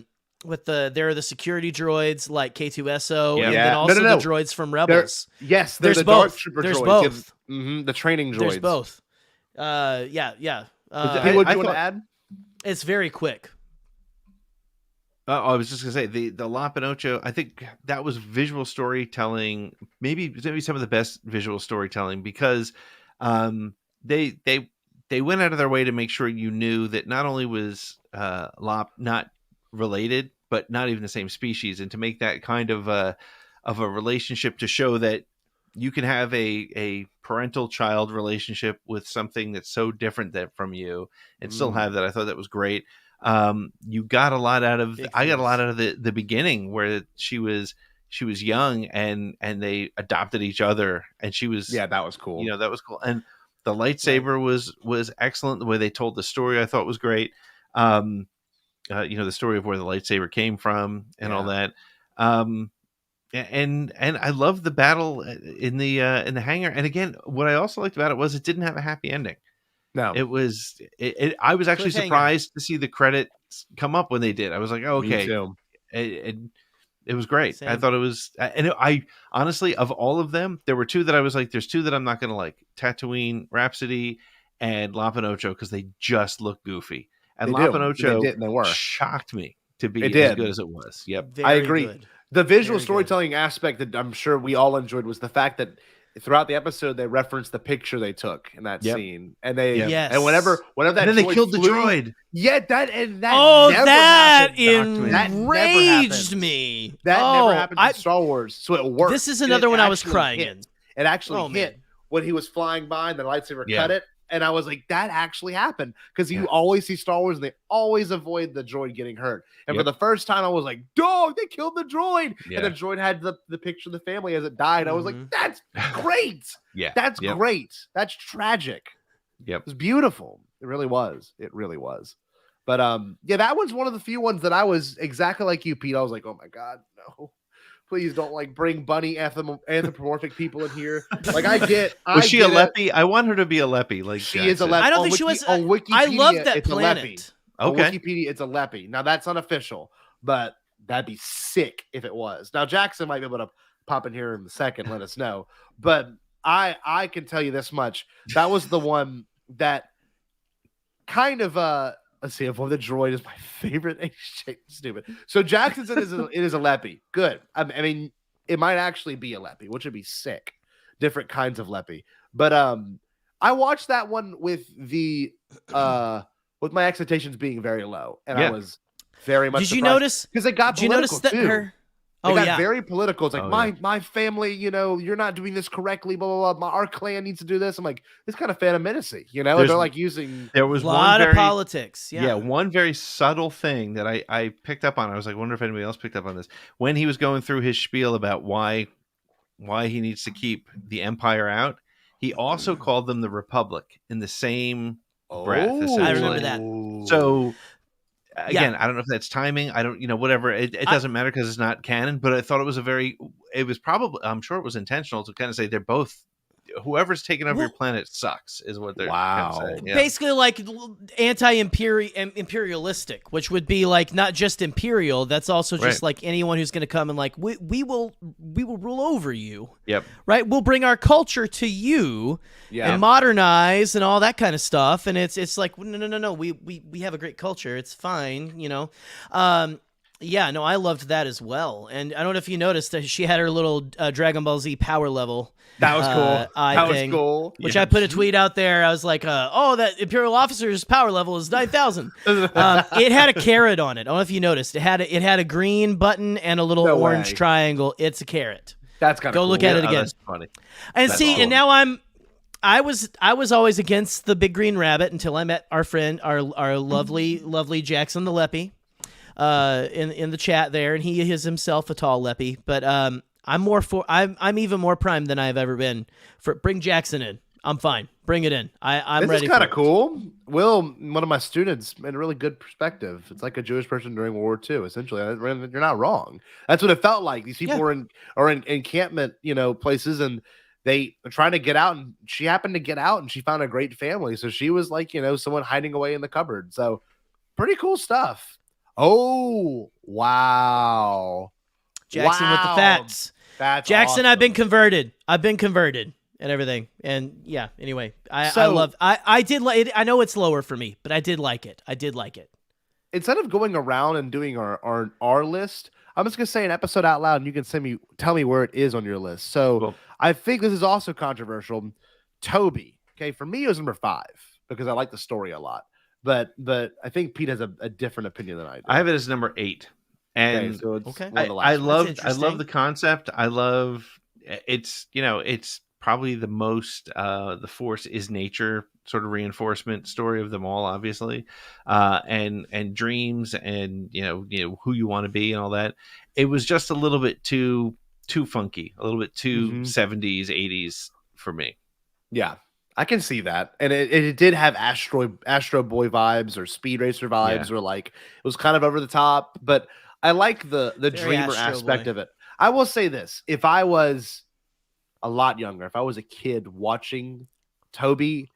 there are the security droids like K2SO, and then also the droids from Rebels. There's the both. Dark Trooper there's droids. both. The training droids. There's both. Yeah. What do you want to add? It's very quick. I was just gonna say the Lop and Ocho. I think that was visual storytelling, maybe some of the best visual storytelling because they went out of their way to make sure you knew that not only was Lop not related, but not even the same species, and to make that kind of a relationship to show that you can have a parental child relationship with something that's so different from you and still have that. I thought that was great. You got a lot out of I got a lot out of the beginning where she was young and they adopted each other, and she was that was cool. That was cool. And the lightsaber was excellent. The way they told the story I thought was great. The story of where the lightsaber came from and all that. And I love the battle in the hangar. And again, what I also liked about it was it didn't have a happy ending. No, it was. I was actually surprised to see the credits come up when they did. I was like, oh, okay. It was great. Same. I thought it was, and I honestly, of all of them, there were 2 that I was like, there's 2 that I'm not going to like: Tatooine Rhapsody and Lop and Ocho, because they just look goofy. And Lop and Ocho shocked me to be as good as it was. Yep, I agree. Good. The visual storytelling aspect that I'm sure we all enjoyed was the fact that throughout the episode they referenced the picture they took in that scene, and and whenever that and then they killed the droid. Yeah, that enraged me. That never happened in Star Wars, so it worked. This is another one I was crying in. It actually hit when he was flying by and the lightsaber cut it. And I was like, that actually happened, because you always see Star Wars and they always avoid the droid getting hurt. And for the first time, I was like, dog, they killed the droid. And the droid had the picture of the family as it died. I was like, that's great. That's great. That's tragic. Yep. It was beautiful. It really was. It really was. But yeah, that was one of the few ones that I was exactly like you, Pete. I was like, oh my God, no. Please don't like bring bunny anthropomorphic people in here. Like Was she a Leppy? I want her to be a Leppy. Like she is a Leppy. I don't think she was. On Wikipedia, I love that it's planet. a Leppy. Okay. On Wikipedia, it's a Leppy. Now that's unofficial, but that'd be sick if it was. Now Jackson might be able to pop in here in a second, let us know. But I can tell you this much: that was the one that kind of let's see, Avoid the Droid is my favorite. Stupid. So Jackson's it is a Leppy. Good. I mean, it might actually be a Leppy, which would be sick. Different kinds of Leppy. But I watched that one with the with my expectations being very low, and I was very much. Did you notice? Because it got political notice that too. her? It got yeah. very political. It's like my family, you're not doing this correctly. Blah blah blah. Our clan needs to do this. I'm like, it's kind of Phantom Menace-y, They're like using. There was a lot of politics. Yeah, one very subtle thing that I picked up on. I was like, wonder if anybody else picked up on this when he was going through his spiel about why he needs to keep the Empire out. He also called them the Republic in the same breath. I remember that. So. Again, I don't know if that's timing. I don't, whatever. It doesn't matter because it's not canon. But I thought it was probably, I'm sure it was intentional to kind of say they're both, whoever's taking over your planet sucks, is what they're kind of saying. Yeah. Basically, like anti-imperialistic, which would be like not just imperial. That's also just like anyone who's going to come and like we will rule over you. Yep. Right. We'll bring our culture to you. Yeah. And modernize and all that kind of stuff. And it's like no. We have a great culture. It's fine. Yeah, no, I loved that as well. And I don't know if you noticed that she had her little Dragon Ball Z power level. That was cool. That was cool. Which I put a tweet out there. I was like, that Imperial officer's power level is 9,000. It had a carrot on it. I don't know if you noticed. It had a green button and a little orange triangle. It's a carrot. That's kind of cool. Go look at it again. That's funny. And that's and now I was always against the big green rabbit until I met our friend, our lovely Jackson the Leppy, in the chat there, and he is himself a tall Leppy. But I'm even more primed than I've ever been. Bring Jackson in. I'm fine. Bring it in. I'm ready. This is kind of cool. Will, one of my students, made a really good perspective. It's like a Jewish person during World War II, essentially. You're not wrong. That's what it felt like. These people are in encampment, places, and they are trying to get out, and she happened to get out, and she found a great family. So she was like, someone hiding away in the cupboard. So pretty cool stuff. Oh, wow. Jackson with the facts. That's Jackson, awesome. I've been converted and everything. And yeah, anyway, I did like it. I know it's lower for me, but I did like it. Instead of going around and doing our list, I'm just gonna say an episode out loud, and you can tell me where it is on your list. So cool. I think this is also controversial. Toby, okay, for me it was number 5 because I like the story a lot. But I think Pete has a different opinion than I do. I have it as number 8, and okay, so it's I love the concept. I love it's probably the most the Force is nature sort of reinforcement story of them all, obviously, and dreams and who you want to be and all that. It was just a little bit too funky, a little bit too 70s 80s for me. Yeah, I can see that, and it did have Astro Boy vibes or Speed Racer vibes, or like it was kind of over the top. But I like the dreamer aspect of it. I will say this: if I was a lot younger, if I was a kid watching Toby,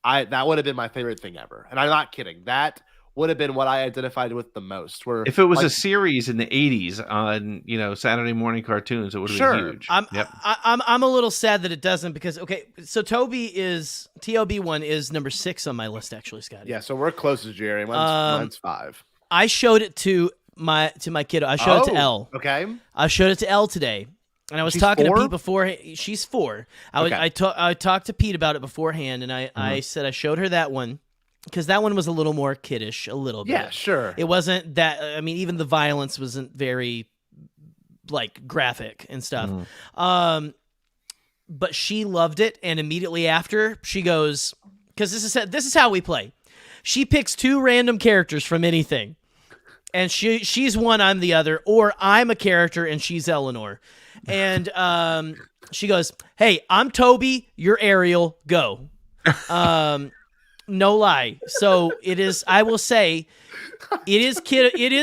that would have been my favorite thing ever. And I'm not kidding. That would have been what I identified with the most. Where if it was a series in the 80s on Saturday morning cartoons, it would have been huge. I'm a little sad that it doesn't, because so TOB1 is number 6 on my list, actually, Scotty. Yeah, so we're close to Jerry. Mine's 5. I showed it to my kiddo. I showed it to Elle. Okay. I showed it to Elle today. And I was talking to Pete before. She's 4. I talked to Pete about it beforehand, and I said I showed her that one because that one was a little more kiddish, a little bit. Yeah, sure. It wasn't that. I mean, even the violence wasn't very graphic and stuff. But she loved it, and immediately after she goes, because this is how we play. She picks 2 random characters from anything, and she's one, I'm the other, or I'm a character and she's Eleanor. And she goes, "Hey, I'm Toby, you're Ariel, go." No lie. So it is. I will say, it is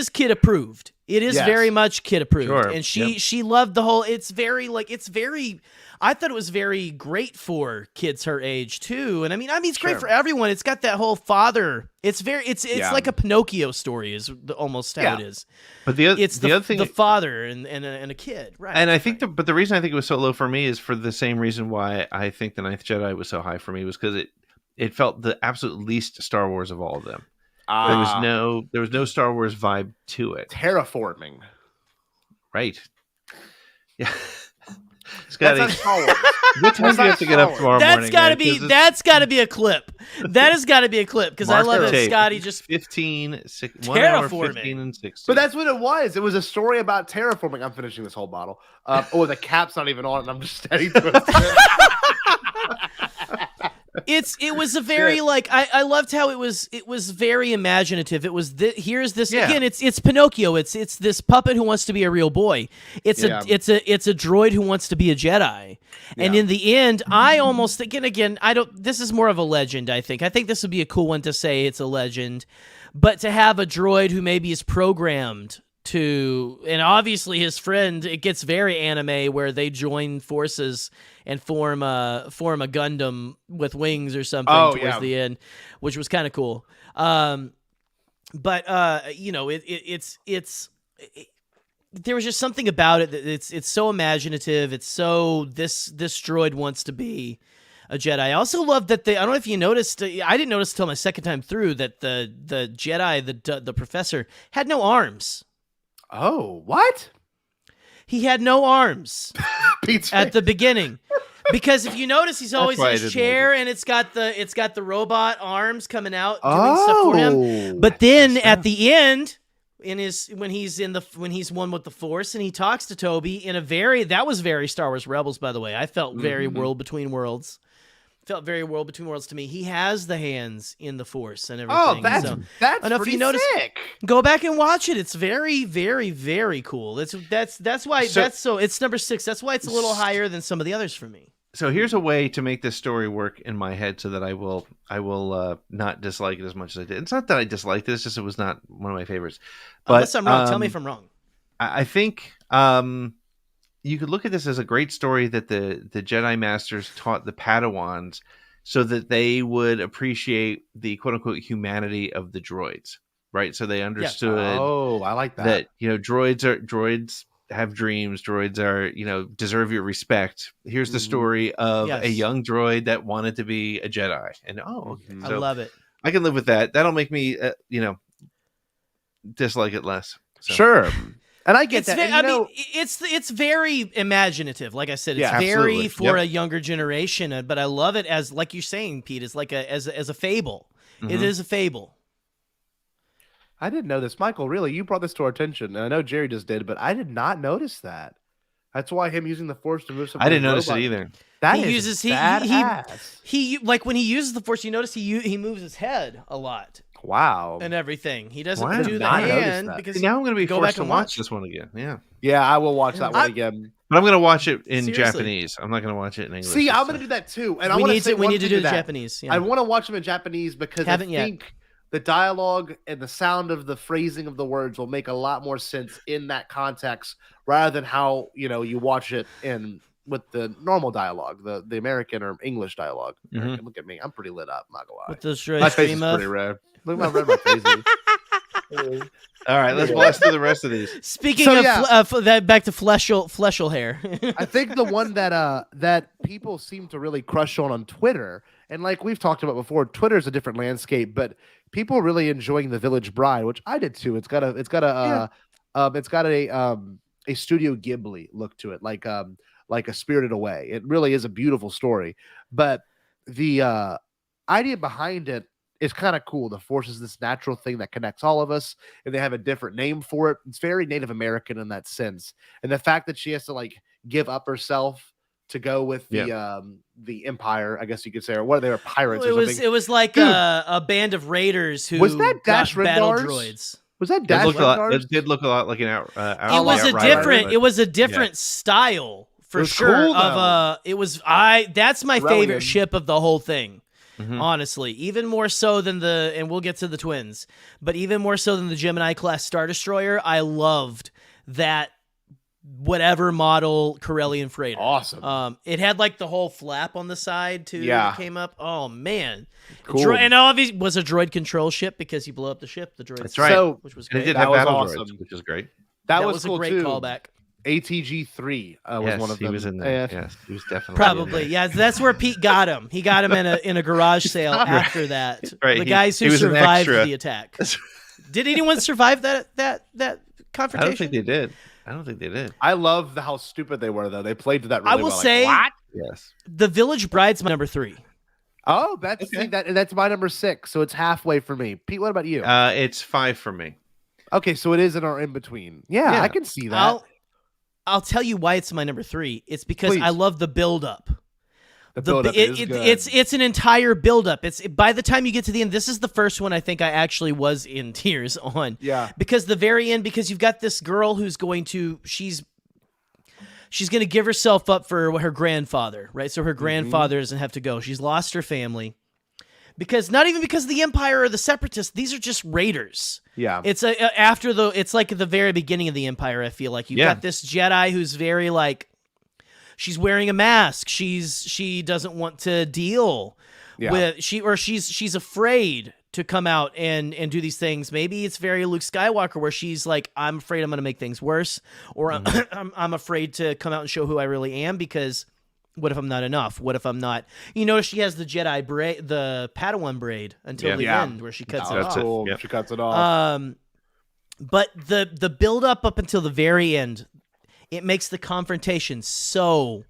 kid approved. It is Yes. very much kid approved, Sure. and she loved the whole. It's very. I thought it was very great for kids her age too, and I mean it's great for everyone. It's got that whole father. It's like a Pinocchio story is almost how it is. But the other thing, the father and a kid, right? And I think but the reason I think it was so low for me is for the same reason why I think the Ninth Jedi was so high for me was because it felt the absolute least Star Wars of all of them. There was no Star Wars vibe to it. Terraforming. Right. Yeah. Scotty, That's not Star Wars. what time do you have to get up tomorrow morning? That's gotta be a clip. That has got to be a clip because I love it. Scotty just 1 hour 15 and 16. But that's what it was. It was a story about terraforming. I'm finishing this whole bottle. The cap's not even on, and I'm just steady twisting it. It was a very I loved how it was very imaginative. It was here's this again. It's Pinocchio. It's this puppet who wants to be a real boy. It's a droid who wants to be a Jedi. And in the end, I almost again I don't. This is more of a legend. I think this would be a cool one to say it's a legend, but to have a droid who maybe is programmed to, and obviously his friend, it gets very anime where they join forces and form a Gundam with wings or something towards the end, which was kind of cool. But there was just something about it that it's so imaginative. It's so this droid wants to be a Jedi. I also love that I don't know if you noticed. I didn't notice until my second time through that the Jedi, the professor, had no arms. Oh, what? He had no arms at the beginning. Because if you notice, he's always in his chair, and it's got the robot arms coming out doing stuff for him. But then at the end, when he's one with the Force, and he talks to Toby that was very Star Wars Rebels, by the way. I felt very World Between Worlds. Felt very World Between Worlds to me. He has the hands in the Force and everything. Oh, that's pretty sick. Go back and watch it. It's very, very, very cool. That's why it's number 6. That's why it's a little higher than some of the others for me. So here's a way to make this story work in my head so that I will not dislike it as much as I did. It's not that I disliked it; it's just it was not one of my favorites. But unless I'm wrong, tell me if I'm wrong. I think you could look at this as a great story that the Jedi Masters taught the Padawans so that they would appreciate the quote unquote humanity of the droids, right? So they understood. Oh, I like that. That droids have dreams. Droids are deserve your respect. Here's the story of a young droid that wanted to be a Jedi, and okay. I love it. I can live with that. That'll make me dislike it less. So. Sure. And I get that. It's very imaginative. Like I said, it's very for a younger generation. But I love it as, like you're saying, Pete, as like as a fable. Mm-hmm. It is a fable. I didn't know this, Michael. Really, you brought this to our attention, and I know Jerry just did, but I did not notice that. That's why him using the Force to move something. I didn't notice it either. That is badass. He like when he uses the Force, you notice he moves his head a lot. Wow. And everything. He doesn't do the hand because now I'm going to be forced to watch this one again. Yeah. Yeah, I will watch that one again. But I'm going to watch it in Japanese. I'm not going to watch it in English. See, I'm going to do that too. And we need to do the Japanese. Yeah. I want to watch them in Japanese because I think the dialogue and the sound of the phrasing of the words will make a lot more sense in that context rather than how, you watch it with the normal dialogue, the American or English dialogue. Mm-hmm. Look at me. I'm pretty lit up, I'm not going to lie. With the my face is pretty red. Look how red my face is. All right, let's blast through the rest of these. Speaking of that, back to fleshel hair. I think the one that people seem to really crush on Twitter, and like we've talked about before, Twitter is a different landscape, but people really enjoying The Village Bride, which I did too. It's got a Studio Ghibli look to it, like a Spirited Away. It really is a beautiful story, but the idea behind it is kind of cool. The Force is this natural thing that connects all of us, and they have a different name for it. It's very Native American in that sense, and the fact that she has to like give up herself to go with the Empire, I guess you could say, or what they were pirates. It was like a band of raiders who was that Dash battle Rendars? droids. Was that Dash Rendars? It did look a lot like an out. It was a different style for sure. Cool, that's my favorite ship of the whole thing. Honestly, even more so than and we'll get to the twins, but even more so than the Gemini class Star Destroyer. I loved that whatever model Corellian freighter. Awesome. It had like the whole flap on the side too. Yeah. That came up. Oh man. Cool. And obviously was a droid control ship because you blow up the ship. The droid. That's right. So- which was And it great. did have was battle awesome. droids, which is great. That was a cool great too. callback. ATG3 was Yes, one of he them. was in there. Yes, he was definitely in Probably, there. yeah. That's where Pete got him. He got him in a garage sale after that. Right, The he- guys he who was an survived extra. the attack. Did anyone survive that I confrontation? don't think they did. I don't think they did. I love how stupid they were, though. They played to that really I will well. say- what? Yes. The Village Bride's my number 3. Oh, that's Okay. that's my number 6, so it's halfway for me. Pete, what about you? It's 5 for me. Okay, so it is in our in between. Yeah, Yeah. I can see that. I'll tell you why it's my number 3. It's because Please. I love the build up. The build-up is good. It's an entire build up. It's by the time you get to the end. This is the first one I think I actually was in tears on. Yeah. Because the very end, because you've got this girl who's going to she's going to give herself up for her grandfather, right? So her grandfather doesn't have to go. She's lost her family. Because not even because of the Empire or the Separatists, these are just raiders. Yeah. It's it's like the very beginning of the Empire. I feel like you've got this Jedi who's very like, she's wearing a mask. She doesn't want to deal with she's afraid to come out and do these things. Maybe it's very Luke Skywalker where she's like, I'm afraid I'm going to make things worse, or I'm afraid to come out and show who I really am because. What if I'm not enough? What if I'm not? You notice she has the Jedi braid, the Padawan braid until the end where she cuts it That's off. cool. Yep. She cuts it off. But the build up until the very end, it makes the confrontation so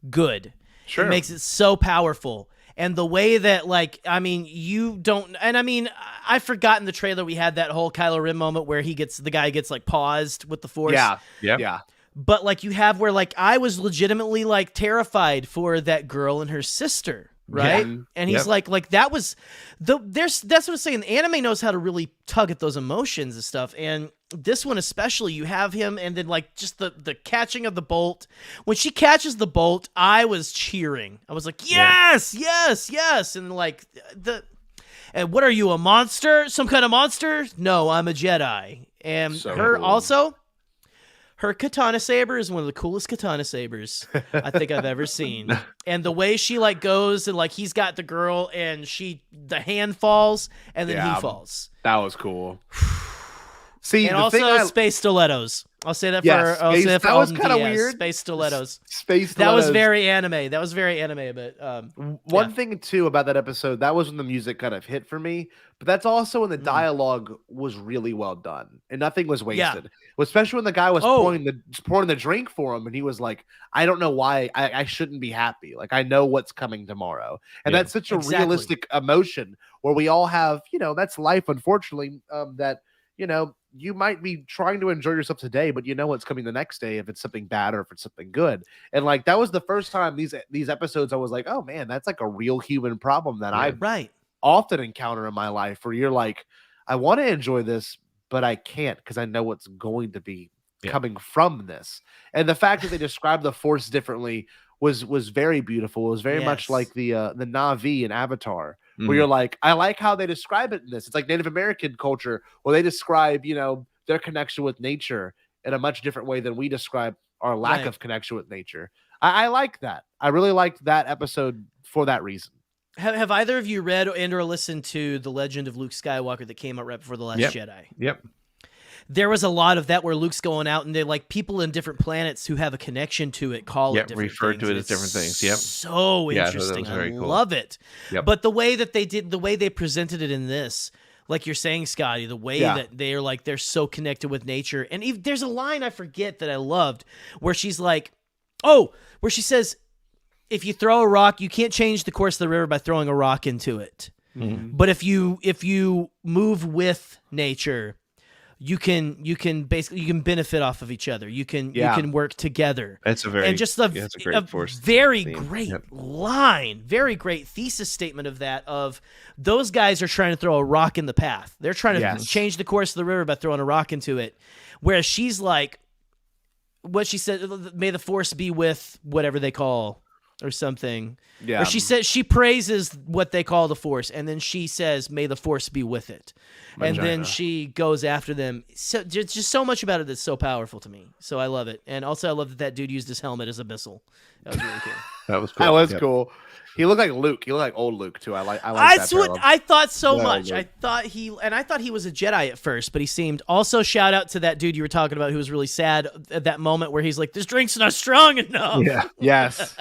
good. Sure. It makes it so powerful. And the way that, like, I mean, you don't, and I mean, I've forgotten the trailer. We had that whole Kylo Ren moment where the guy gets like paused with the Force. Yeah. But like you have where like I was legitimately like terrified for that girl and her sister, right? Yeah. And he's like that was that's what I'm saying. The anime knows how to really tug at those emotions and stuff. And this one especially, you have him and then like just the catching of the bolt. When she catches the bolt, I was cheering. I was like, yes, yes, yes. And like and what are you, a monster? Some kind of monster? No, I'm a Jedi. And So her cool. also. Her katana saber is one of the coolest katana sabers I think I've ever seen. And the way she like goes and like he's got the girl and the hand falls and then he falls. That was cool. See, And the also thing space stilettos. I'll say that Yes, I'll say that for that was Alden kinda Diaz. weird. Space stilettos. Space That was Stilettos. very anime. That was very anime, but One thing too about that episode, that was when the music kind of hit for me, but that's also when the dialogue was really well done and nothing was wasted. Especially when the guy was pouring the drink for him and he was like, I don't know why I shouldn't be happy. Like I know what's coming tomorrow. And that's such a realistic emotion where we all have, that's life, unfortunately, that, you might be trying to enjoy yourself today, but you know what's coming the next day if it's something bad or if it's something good. And like that was the first time these episodes I was like, oh man, that's like a real human problem that I often encounter in my life where you're like, I want to enjoy this, but I can't because I know what's going to be coming from this. And the fact that they described the Force differently was very beautiful. It was very much like the Na'vi in Avatar. Where you're like, I like how they describe it in this. It's like Native American culture where they describe, their connection with nature in a much different way than we describe our lack of connection with nature. I like that. I really liked that episode for that reason. have either of you read and or listened to The Legend of Luke Skywalker that came out right before The Last Jedi? Yep. There was a lot of that where Luke's going out and they're like people in different planets who have a connection to it call it different refer things. to it as different things. Yep. So Yeah, that interesting. was very I cool. love it. Yep. But the way that the way they presented it in this, like you're saying, Scotty, the way that they're like, they're so connected with nature. And there's a line I forget that I loved where she's like, where she says, if you throw a rock, you can't change the course of the river by throwing a rock into it. Mm-hmm. But if you move with nature, you can benefit off of each other. You can work together. That's a very great Force very theme. great line, very great thesis statement of that. Of those guys are trying to throw a rock in the path. They're trying to change the course of the river by throwing a rock into it. Whereas she's like, what she said, may the Force be with whatever they call or something. Yeah. Or she says she praises what they call the Force, and then she says, "May the Force be with it." And then she goes after them. So just so much about it that's so powerful to me. So I love it. And also I love that dude used his helmet as a missile. That was really cool. That was cool. That was Yep. cool. He looked like Luke. He looked like old Luke too. I like That's that what parallel. I thought so Yeah, much. Luke. I thought he was a Jedi at first, but he seemed. Also, shout out to that dude you were talking about who was really sad at that moment where he's like, "This drink's not strong enough." Yeah. Yes.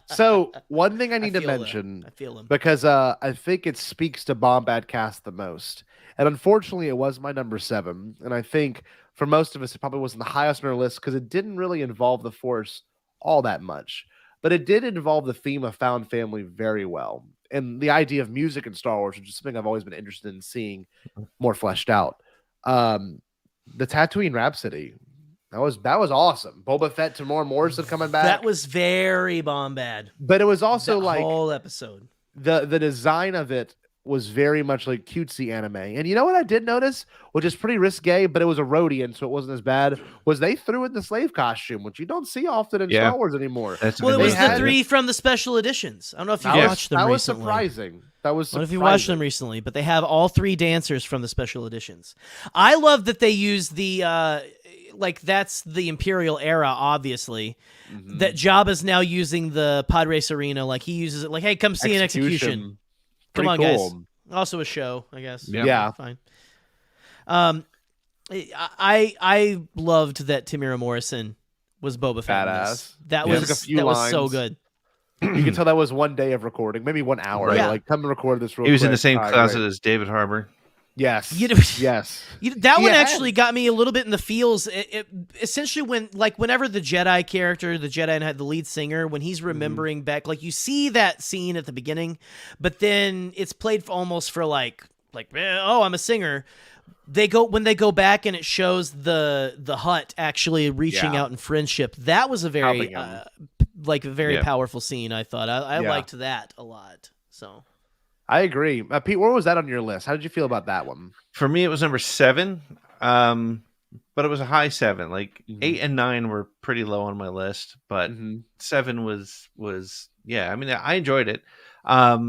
So one thing I need to feel that. mention, I feel him. because I think it speaks to Bombadcast the most, and unfortunately, it was my number 7, and I think for most of us, it probably wasn't the highest on our list because it didn't really involve the Force all that much, but it did involve the theme of found family very well, and the idea of music in Star Wars, which is something I've always been interested in seeing more fleshed out. The Tatooine Rhapsody. That was awesome. Boba Fett to more Morrison coming back. That was very Bombad. But it was also that like whole episode. the design of it was very much like cutesy anime. And you know what I did notice, which is pretty risque, but it was a Rhodian, so it wasn't as bad, was they threw in the slave costume, which you don't see often in Star Wars anymore. That's Well, it been was nice. the 3 from the special editions. I don't know if you've That watched them that was recently. surprising. That was I don't know surprising. if you watched them recently, but they have all 3 dancers from the special editions. I love that they use the like that's the Imperial era, obviously. That Jabba's now using the pod race arena, like he uses it, like, "Hey, come see an execution." Come Pretty on, cool. guys. Also a show, I guess. Yeah. Fine. I loved that Tamira Morrison was Boba Fett. in this. Badass. That Yeah. was Took a few that was so lines. good. You can tell that was one day of recording, maybe 1 hour. Yeah. Like, come and record this real He was in quick. the same All right, closet great. as David Harbour. Yes. Yes. That He one had- actually got me a little bit in the feels. It essentially whenever the Jedi character, the Jedi had the lead singer, when he's remembering back, like you see that scene at the beginning, but then it's played almost for like oh, I'm a singer. When they go back and it shows the Hutt actually reaching Yeah. out in friendship. That was a very Helping him. very Yeah. powerful scene. I thought I Yeah. liked that a lot. So I agree. Pete, where was that on your list? How did you feel about that one? For me, it was number 7, but it was a high 7. Like 8 and 9 were pretty low on my list, but 7 was yeah. I mean, I enjoyed it. To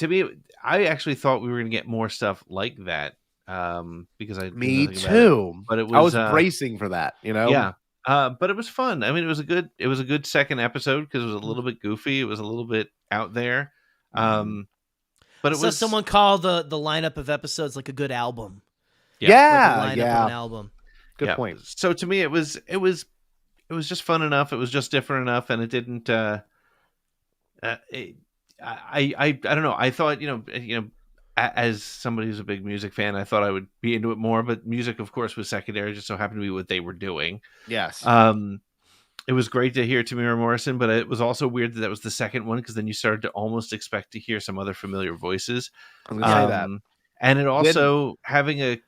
me, I actually thought we were going to get more stuff like that. Because I Me knew nothing about too. it. But it was I was bracing for that, you know? yeah. But it was fun. I mean, it was a good second episode because it was a little bit goofy. It was a little bit out there. But it was someone called the lineup of episodes like a good album. Yeah. Like the lineup of an album. Good point. So to me, it was just fun enough. It was just different enough, and it didn't. I don't know. I thought as somebody who's a big music fan, I thought I would be into it more. But music, of course, was secondary. It just so happened to be what they were doing. Yes. It was great to hear Tamira Morrison, but it was also weird that was the second one because then you started to almost expect to hear some other familiar voices. I'm gonna say that. And it also having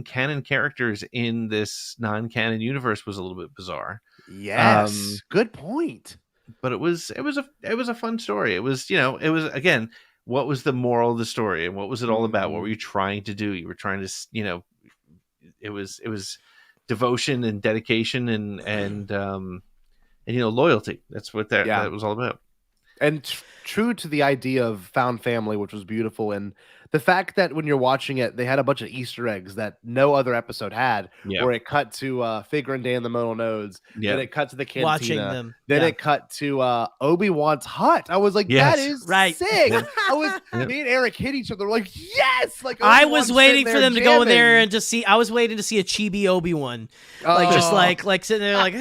canon characters in this non-canon universe was a little bit bizarre. Yes. Good point. But it was a fun story. It was again, what was the moral of the story and what was it all about? What were you trying to do? You were trying to it was devotion and dedication and loyalty. That's what that was all about. And true to the idea of found family, which was beautiful, and the fact that when you're watching it, they had a bunch of Easter eggs that no other episode had, where it cut to Figure and Dan the Modal Nodes, then it cut to the cantina, Watching them. then it cut to Obi-Wan's hut. I was like, that is sick. Me and Eric hit each other. We're like, yes! Like I Obi-Wan's was waiting sitting for there them to go in there jamming. and just see. I was waiting to see a chibi Obi-Wan, like sitting there like.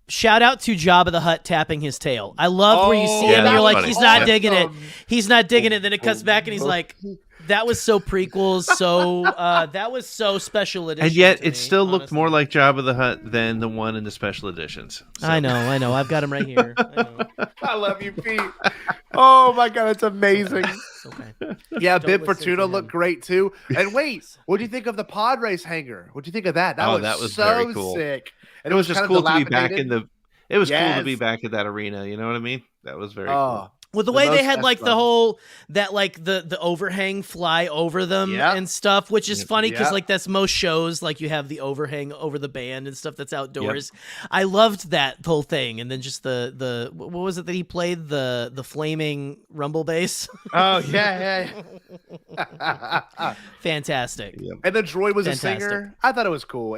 Shout out to Jabba the Hutt tapping his tail. I love where you see him and you're like, he's not digging it. He's not digging it. Then it cuts back and he's like, that was so prequels. So that was so special edition. And yet it still looked more like Jabba the Hutt than the one in the special editions. So. I know. I've got him right here. I love you, Pete. Oh my God, it's amazing. Okay. Yeah, Don't Bib listen Fortuna to looked great too. And wait, what do you think of the pod race hanger? What do you think of that? That was so very cool. sick. And it was just kind of cool to be back dilapidated. It was cool to be back at that arena. You know what I mean? That was very cool. Well, the way they had like the whole that like the overhang fly over them and stuff, which is funny because like that's most shows like you have the overhang over the band and stuff that's outdoors. I loved that whole thing, and then just the what was it that he played the flaming rumble bass? Oh yeah. Fantastic. And the droid was a singer. I thought it was cool.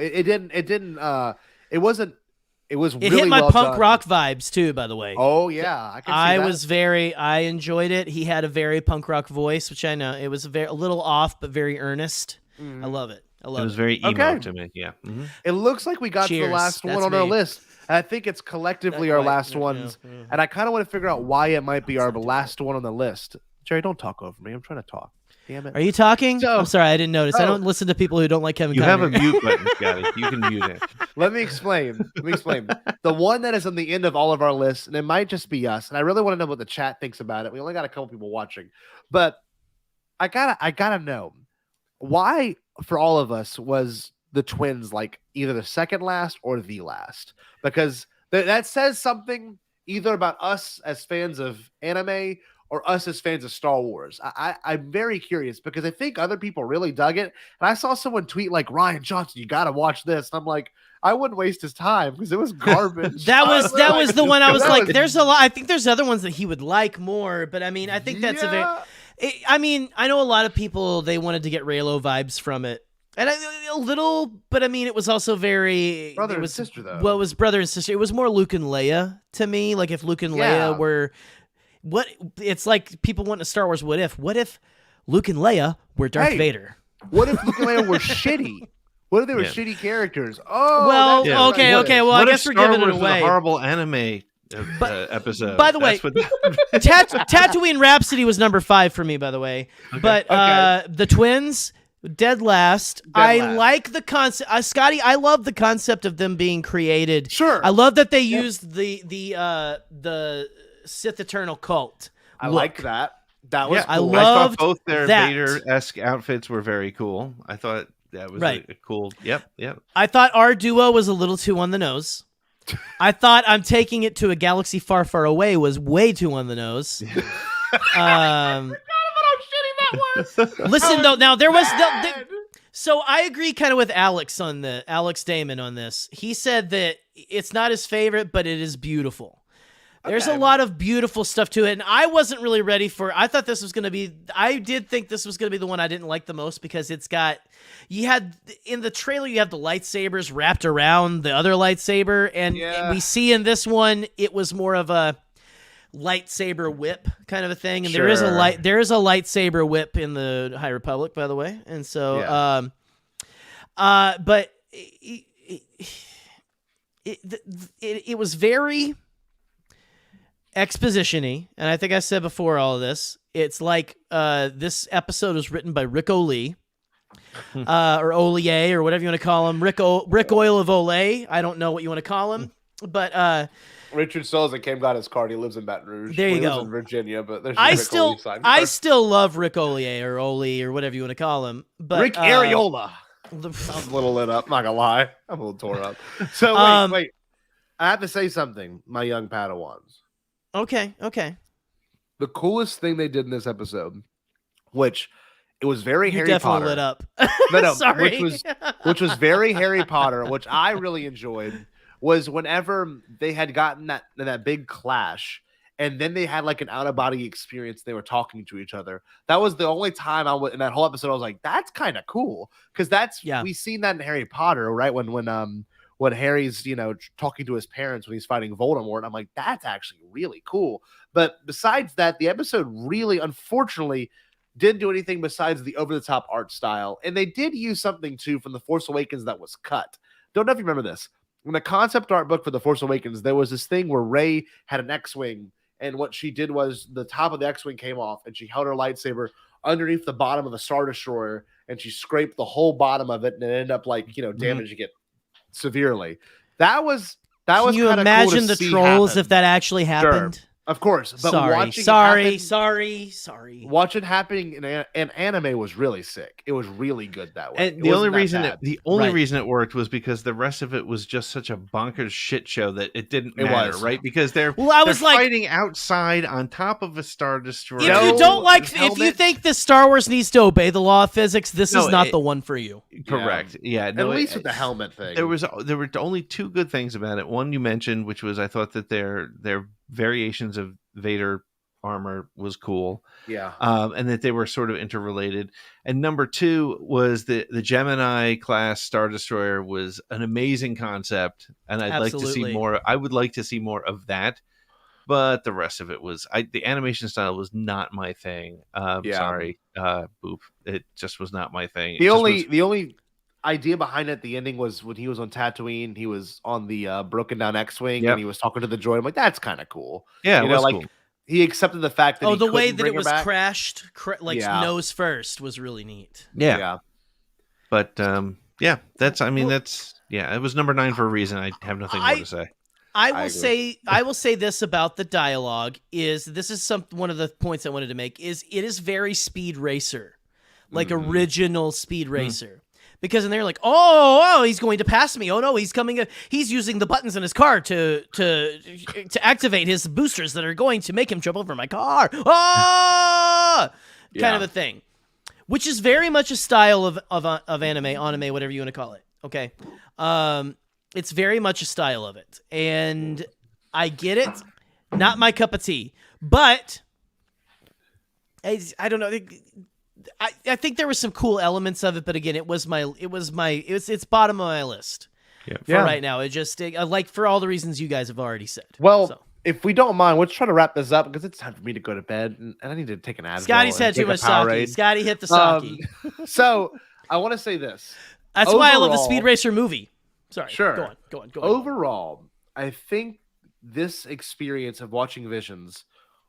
It was really hit my well punk done. rock vibes too, by the way. Oh yeah, I enjoyed it. He had a very punk rock voice, which I know it was a little off, but very earnest. I love it. It was very emo to me. Yeah. Mm-hmm. It looks like we got to the last one on our list. And I think it's collectively our last ones. And I kind of want to figure out why it might be our last one on the list. Jerry, don't talk over me. I'm trying to talk. Damn it. Are you talking? I'm sorry, I didn't notice. I don't listen to people who don't like Kevin Conner. You have a mute button, Scotty. You can mute it. Let me explain. The one that is on the end of all of our lists, and it might just be us, and I really want to know what the chat thinks about it. We only got a couple people watching, but I gotta know why for all of us was the twins like either the second last or the last, because that says something either about us as fans of anime or us as fans of Star Wars. I'm very curious because I think other people really dug it. And I saw someone tweet like, Ryan Johnson, you got to watch this. And I'm like, I wouldn't waste his time because it was garbage. that was the one I was like, there's a lot. I think there's other ones that he would like more, but I mean, I think that's I know a lot of people, they wanted to get Raylo vibes from it. And a little, but I mean, it was also very brother and sister though. Well, it was brother and sister. It was more Luke and Leia to me. Like if Luke and Leia were it's like people want a Star Wars what if Luke and Leia were Darth Vader? What if Luke and Leia were shitty? What if they were shitty characters? Oh, well, okay. Well, I guess we're giving it away. A horrible anime episode. By the way, Tatooine Rhapsody was number 5 for me. By the way, but the twins. Dead last. Like the concept, Scotty. I love the concept of them being created. Sure. I love that they used the Sith Eternal cult. I like that. That was. Cool. I thought both their Vader-esque outfits were very cool. I thought that was a cool. Yep. I thought our duo was a little too on the nose. I thought I'm taking it to a galaxy far, far away was way too on the nose. Listen though, now there was so I agree kind of with Alex Damon on this. He said that it's not his favorite, but it is beautiful. There's a lot of beautiful stuff to it, and I wasn't really ready for it. I did think this was going to be the one I didn't like the most because in the trailer you have the lightsabers wrapped around the other lightsaber, and we see in this one it was more of a lightsaber whip kind of a thing, and there is a lightsaber whip in the High Republic, by the way, and so but it was very exposition-y, and I think I said before all of this, it's like this episode was written by Rick Oley, or Olier, or whatever you want to call him, Rick Oil of Olay. I don't know what you want to call him, but Richard Souza got his card. He lives in Baton Rouge. There you go. He lives in Virginia, but there's I still love Rick Olier or Oli or whatever you want to call him. But Rick Areola. I'm a little lit up. Not gonna lie, I'm a little tore up. So wait. I have to say something, my young Padawans. Okay. The coolest thing they did in this episode, which it was very Harry definitely Potter. Lit up. No, sorry. which was very Harry Potter, which I really enjoyed. Was whenever they had gotten that big clash, and then they had like an out of body experience. They were talking to each other. That was the only time in that whole episode I was like, that's kind of cool because we've seen that in Harry Potter, right? When Harry's talking to his parents when he's fighting Voldemort, I'm like, that's actually really cool. But besides that, the episode really, unfortunately, didn't do anything besides the over the top art style, and they did use something too from The Force Awakens that was cut. Don't know if you remember this. In the concept art book for The Force Awakens, there was this thing where Rey had an X-Wing, and what she did was the top of the X-Wing came off, and she held her lightsaber underneath the bottom of a Star Destroyer, and she scraped the whole bottom of it, and it ended up damaging it severely. That was Can you imagine cool the trolls if that actually happened? Sure. Of course, but Sorry, watching sorry. watching happening in anime was really sick. It was really good that way. And the only reason Right. reason it worked was because the rest of it was just such a bonkers shit show that it didn't It matter, was. right? Because they're fighting outside on top of a Star Destroyer. If you don't like, if you think that Star Wars needs to obey the law of physics, this is not the one for you. Correct. Yeah. At least with the helmet thing. There were only two good things about it. One you mentioned, which was I thought that their variations of Vader armor was cool. Yeah. And that they were sort of interrelated. And number two was the Gemini class Star Destroyer was an amazing concept, and I'd like to see more. I would like to see more of that. But the rest of it was the animation style was not my thing. Sorry, Boop. It just was not my thing. The only idea behind it, the ending, was when he was on Tatooine. He was on the broken down X-wing, and he was talking to the droid. I'm like, that's kind of cool. Yeah, you it was know, like cool. he accepted the fact that the way that it was crashed, nose first, was really neat. Yeah. But that's. It was number 9 for a reason. I have nothing more to say. I will say this about the dialogue is one of the points I wanted to make is it is very Speed Racer, like original Speed Racer. Because they're like, oh, he's going to pass me. Oh no, he's coming. He's using the buttons in his car to activate his boosters that are going to make him jump over my car. Kind of a thing, which is very much a style of anime, whatever you want to call it. Okay, it's very much a style of it, and I get it. Not my cup of tea, but I don't know. I think there were some cool elements of it, but again, it's bottom of my list for right now. It just like for all the reasons you guys have already said. Well, if we don't mind, let's try to wrap this up because it's time for me to go to bed and I need to take an Advil. Scotty's had too much sake. Scotty hit the sake. So I want to say this. That's why I love the Speed Racer movie. Sorry. Sure. Go on. Overall, I think this experience of watching Visions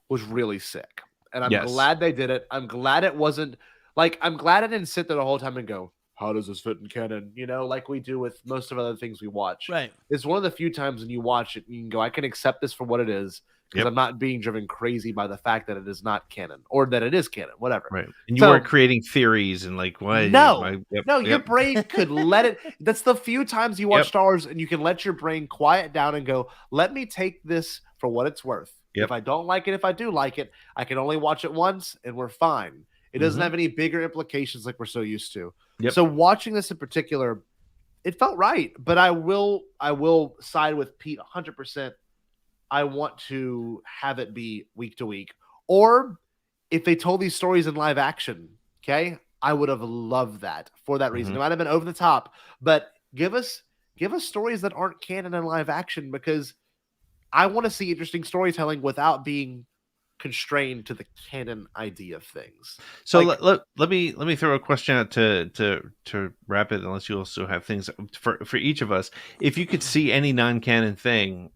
was really sick. And I'm glad they did it. I'm glad it wasn't I'm glad I didn't sit there the whole time and go, how does this fit in canon? You know, like we do with most of other things we watch. Right. It's one of the few times when you watch it, you can go, I can accept this for what it is because I'm not being driven crazy by the fact that it is not canon or that it is canon, whatever. Right. And you weren't creating theories and like, why? Your brain could let it. That's the few times you watch Star Wars and you can let your brain quiet down and go, let me take this for what it's worth. If I don't like it, if I do like it, I can only watch it once and we're fine. It doesn't have any bigger implications like we're so used to. So watching this in particular, it felt right. But I will side with Pete 100%. I want to have it be week to week. Or if they told these stories in live action, okay, I would have loved that for that reason. It might have been over the top, but give us stories that aren't canon in live action because I want to see interesting storytelling without being constrained to the canon idea of things. So let me throw a question out to wrap it, unless you also have things for each of us. If you could see any non-canon thing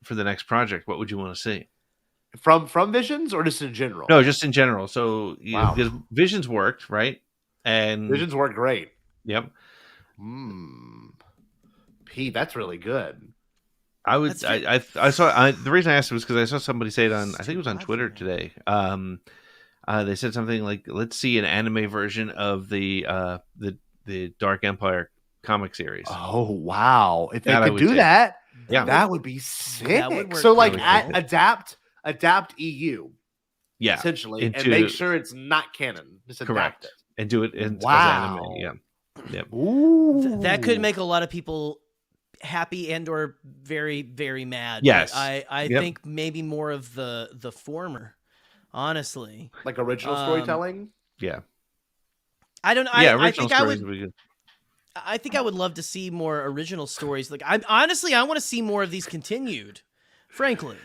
for the next project, what would you want to see? From Visions or just in general? No, just in general. So because Visions worked, right? And Visions worked great. Yep. Pete, that's really good. I saw the reason I asked was because I saw somebody say it on, I think it was on Twitter today. They said something like, let's see an anime version of the Dark Empire comic series. Oh wow. If they could do that, that would be sick. So like adapt EU. Yeah. Essentially. And make sure it's not canon. Just adapt it. And do it as anime. Yeah. Yep. Ooh. That could make a lot of people happy and or very, very mad. Yes. I think maybe more of the former, honestly. Like original storytelling? Yeah. I don't know. I think I think I would love to see more original stories. Like I want to see more of these continued, frankly.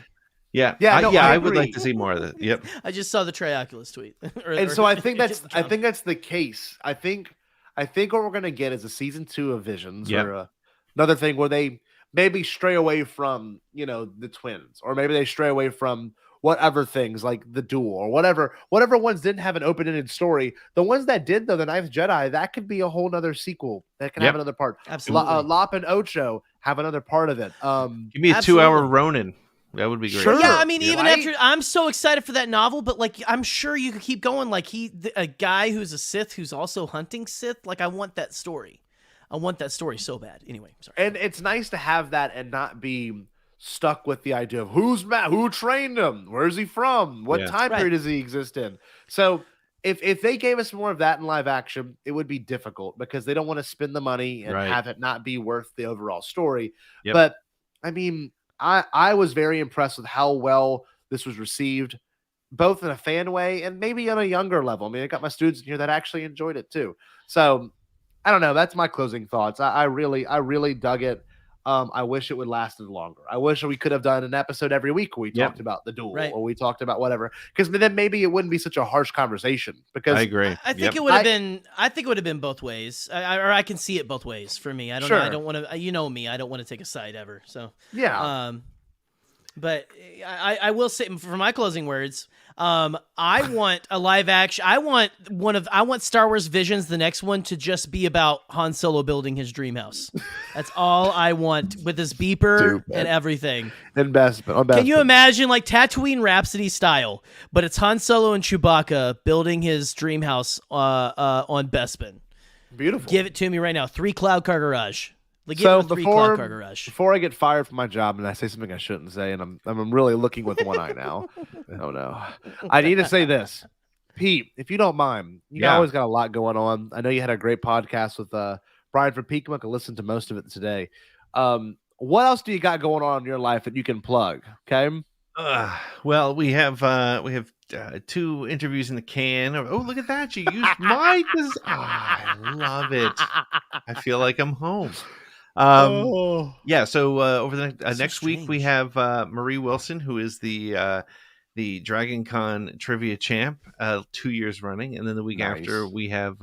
Yeah. I would like to see more of that. Yep. I just saw the Trioculus tweet. So I think that's the case. I think what we're gonna get is a season 2 of Visions or another thing where they maybe stray away from, the twins, or maybe they stray away from whatever things like the duel or whatever ones didn't have an open-ended story. The ones that did, though, the Ninth Jedi, that could be a whole nother sequel that can have another part. Absolutely. Lop and Ocho have another part of it. Give me a 2-hour Ronin. That would be great. Sure. Yeah, I mean, even Right? after I'm so excited for that novel, but like I'm sure you could keep going. Like a guy who's a Sith who's also hunting Sith. Like I want that story. I want that story so bad. Anyway, sorry. And it's nice to have that and not be stuck with the idea of who trained him, where's he from, what Yeah. time Right. period does he exist in. So if they gave us more of that in live action, it would be difficult because they don't want to spend the money and Right. have it not be worth the overall story. Yep. But I mean, I was very impressed with how well this was received, both in a fan way and maybe on a younger level. I mean, I got my students in here that actually enjoyed it too. So I don't know. That's my closing thoughts. I really dug it. I wish it would lasted longer. I wish we could have done an episode every week where we Yep. talked about the duel Right. or we talked about whatever. Because then maybe it wouldn't be such a harsh conversation. Because I agree. I think Yep. it would have been. I think it would have been both ways. I can see it both ways for me. I don't know. I Sure. don't want to. You know me. I don't want to take a side ever. So. yeah, But I will say for my closing words, I want a live action. I want Star Wars Visions, the next one, to just be about Han Solo building his dream house. That's all I want with this beeper Stupid. and everything. investment. Can you imagine like Tatooine Rhapsody style, but it's Han Solo and Chewbacca building his dream house on Bespin. Beautiful. Give it to me right now. 3 cloud car garage. Like, give So it a 3 cloud car garage. before I get fired from my job and I say something I shouldn't say, and I'm really looking with one eye now. Oh no, I need to say this, Pete, if you don't mind. You Yeah. always got a lot going on. I know you had a great podcast with Brian from Peekma. I listened to most of it today. What else do you got going on in your life that you can plug? Okay. Well, we have 2 interviews in the can. Oh, look at that! You used my. I love it. I feel like I'm home. Yeah. So over the So next week we strange. have Marie Wilson, who is the Dragon Con trivia champ, 2 years running, and then the week after we have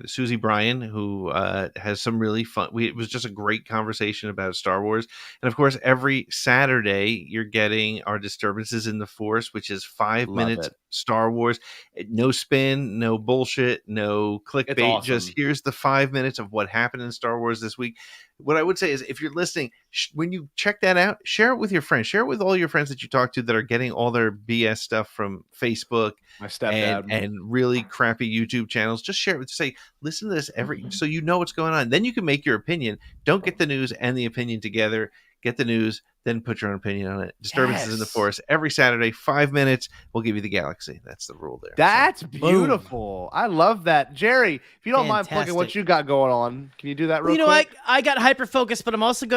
Susie Bryan, who has some really fun. It was just a great conversation about Star Wars, and of course, every Saturday you're getting our Disturbances in the Force, which is 5 Love minutes it. Star Wars, no spin, no bullshit, no clickbait. awesome. Just here's the 5 minutes of what happened in Star Wars this week. What I would say is, if you're listening, when you check that out, share it with your friends. Share it with all your friends that you talk to that are getting all their BS stuff from Facebook My stepdad. and really crappy YouTube channels. Just share it. Say, listen to this so you know what's going on. Then you can make your opinion. Don't get the news and the opinion together. Get the news, then put your own opinion on it. Disturbances in the Yes. Force every Saturday, 5 minutes. We'll give you the galaxy. That's the rule there. That's beautiful. I love that, Jerry. If you don't mind plugging what Fantastic. you got going on, can you do that real You know, quick? I got Hyperfocus, but I'm also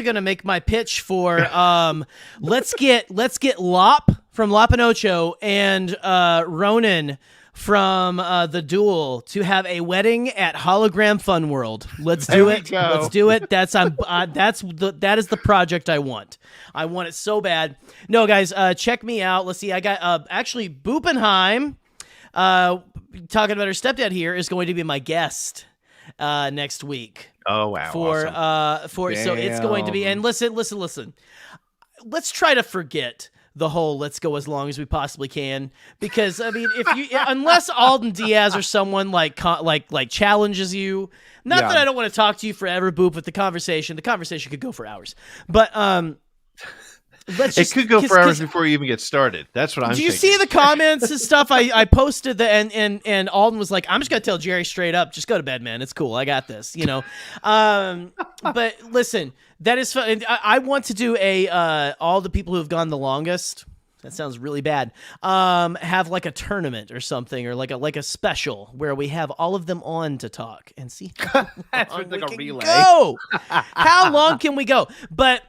gonna make my pitch for let's get Lop from Lop and Ocho and Ronan from the Duel to have a wedding at Hologram Fun World. Let's do There we it. go. Let's do it. That is the project I want. I want it so bad. No, guys, check me out. Let's see. I got actually Bupenheim. Talking about her stepdad here is going to be my guest next week. Oh wow! For so it's going to be, and listen. Let's try to forget the whole "let's go as long as we possibly can," because I mean, if you unless Alden Diaz or someone like challenges you, not Yeah. that I don't want to talk to you forever, Boop, but the conversation could go for hours. But let's It just, could go 'cause- for hours 'cause- before you even get started. That's what I'm. do you thinking. see the comments and stuff? I posted and Alden was like, I'm just gonna tell Jerry straight up, just go to bed, man. It's cool. I got this, you know. But listen, that is fun. I want to do all the people who have gone the longest. That sounds really bad. Have like a tournament or something, or like a special where we have all of them on to talk and see how That's long like we a can relay. go. How long can we go? But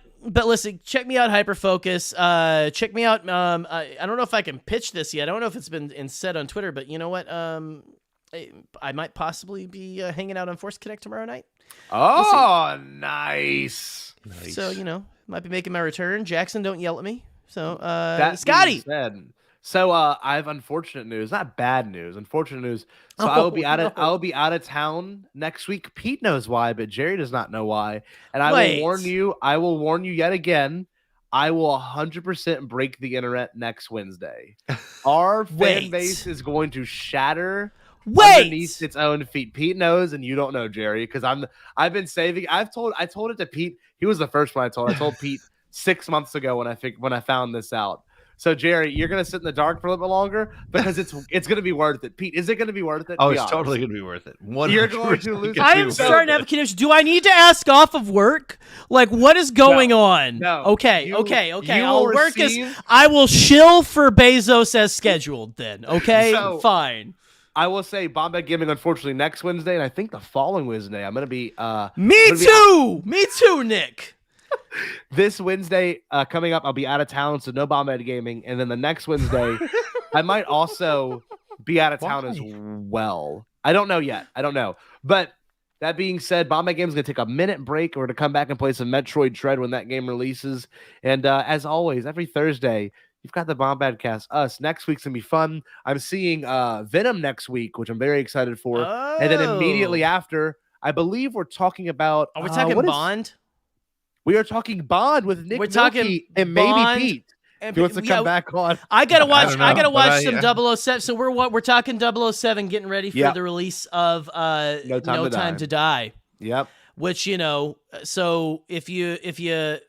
listen, check me out, Hyperfocus. Check me out. I don't know if I can pitch this yet. I don't know if it's been said on Twitter, but you know what? I might possibly be hanging out on Force Connect tomorrow night. Oh, nice. So, you know, might be making my return. Jackson, don't yell at me. So, That Scotty. being said, so I have unfortunate news, not bad news, unfortunate news. So I Oh, will be out of no. I will be out of town next week. Pete knows why, but Jerry does not know why. And I Wait. will warn you. I will warn you yet again. I will 100% break the internet next Wednesday. Our fan Wait. base is going to shatter underneath its own feet. Pete knows, and you don't know, Jerry, because I've been saving. I told it to Pete. He was the first one I told. I told Pete 6 months ago when I found this out. So Jerry, you're gonna sit in the dark for a little bit longer because it's gonna be worth it. Pete, is it gonna be worth it? Oh, it's totally gonna be worth it. 100% You're going to lose. I am starting to have conditions. Do I need to ask off of work? Like, what is going on? No. Okay. You I'll will work receive- as I will shill for Bezos as scheduled. Then, okay, fine. I will say Bombad Gaming, unfortunately, next Wednesday, and I think the following Wednesday, I'm gonna be. Me too, Nick. This Wednesday coming up, I'll be out of town, so no Bombad Gaming. And then the next Wednesday, I might also be out of town as well. I don't know yet. I don't know. But that being said, Bombad Gaming is going to take a minute break. We're going to come back and play some Metroid Dread when that game releases. And as always, every Thursday, you've got the Bombadcast. Us. Next week's going to be fun. I'm seeing Venom next week, which I'm very excited for. Oh. And then immediately after, I believe we're talking about... Are we talking Bond? We are talking Bond with Nick We're talking Milky and maybe Bond Pete. If he wants to come back on. I gotta watch. I gotta watch but some 007. So we're talking 007, getting ready for the release of No Time to Die. Yep. Which, you know, so if you're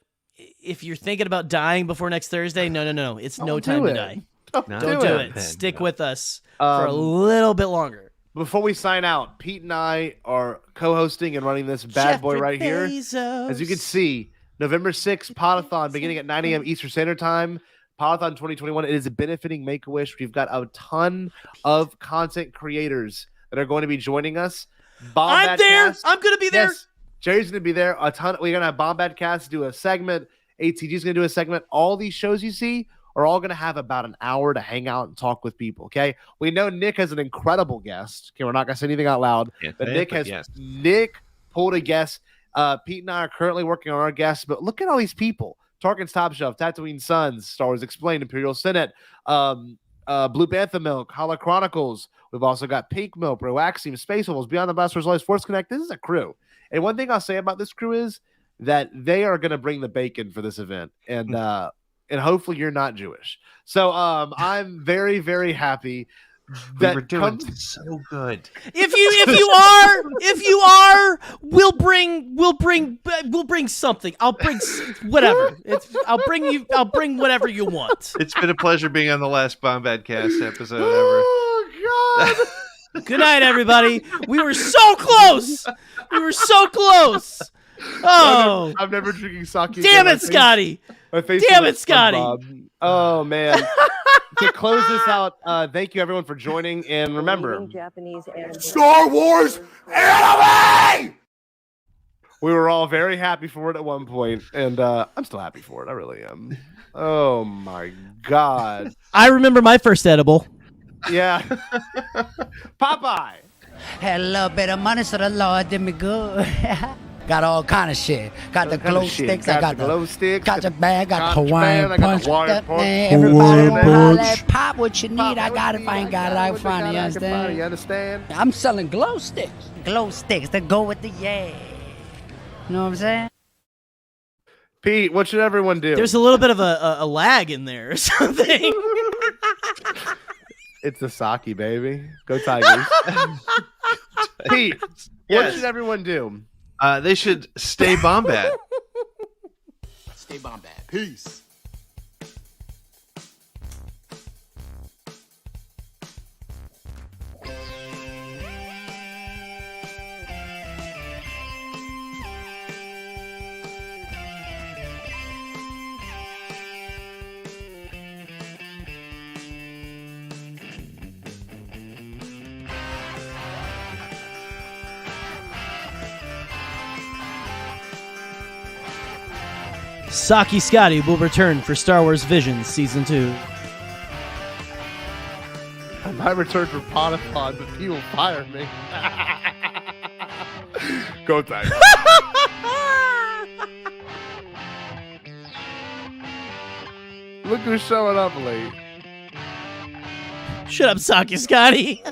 thinking about dying before next Thursday, no, it's No Time to Die. Don't do it. Stick with us for a little bit longer. Before we sign out, Pete and I are co-hosting and running this bad boy right here. As you can see, November 6th, Podathon, beginning at 9 a.m. Eastern Standard Time. Podathon 2021. It is benefiting Make-A-Wish. We've got a ton of content creators that are going to be joining us. I'm there. I'm going to be there. Yes, Jerry's going to be there. A ton. We're going to have Bombadcast do a segment. ATG's going to do a segment. All these shows you see are all going to have about an hour to hang out and talk with people, okay? We know Nick has an incredible guest. Okay, we're not going to say anything out loud. But Nick pulled a guest. Pete and I are currently working on our guests, but look at all these people. Tarkin's Top Shelf, Tatooine Sons, Star Wars Explained, Imperial Senate, Blue Bantha Milk, Hollow Chronicles. We've also got Pink Milk, Proaxium, Space Wolves, Beyond the Blasters, Always Force Connect. This is a crew. And one thing I'll say about this crew is that they are going to bring the bacon for this event. And hopefully you're not Jewish. So I'm very, very happy that we're doing so good. If you are, we'll bring something. I'll bring whatever. I'll bring whatever you want. It's been a pleasure being on the last Bombadcast episode ever. Oh God. Good night, everybody. We were so close. Oh, I'm never drinking sake. Damn it, Scotty. Damn it, Scotty. Oh, man. To close this out, thank you, everyone, for joining. And remember, Japanese anime. Star Wars anime! we were all very happy for it at one point, and I'm still happy for it. I really am. Oh, my God. I remember my first edible. Yeah. Popeye. Had a little bit of money, so the Lord did me good. Got all kind of shit. Got the glow sticks. I got the glow sticks. Got the bag. Got the Hawaiian I got punch. the Hawaiian punch. Everybody wanna holler at Pop what you need. I got it. If I ain't got it, I can find it. You understand? You understand? I'm selling glow sticks. Glow sticks that go with the yeah. You know what I'm saying? Pete, what should everyone do? There's a little bit of a lag in there or something. It's the sake, baby. Go Tigers. Pete, what should everyone do? They should stay Bombad. Stay Bombad. Peace. Saki Scotty will return for Star Wars Visions Season 2. I might return for Podathon, but he will fire me. Go Tigers. Look who's showing up late. Shut up, Saki Scotty.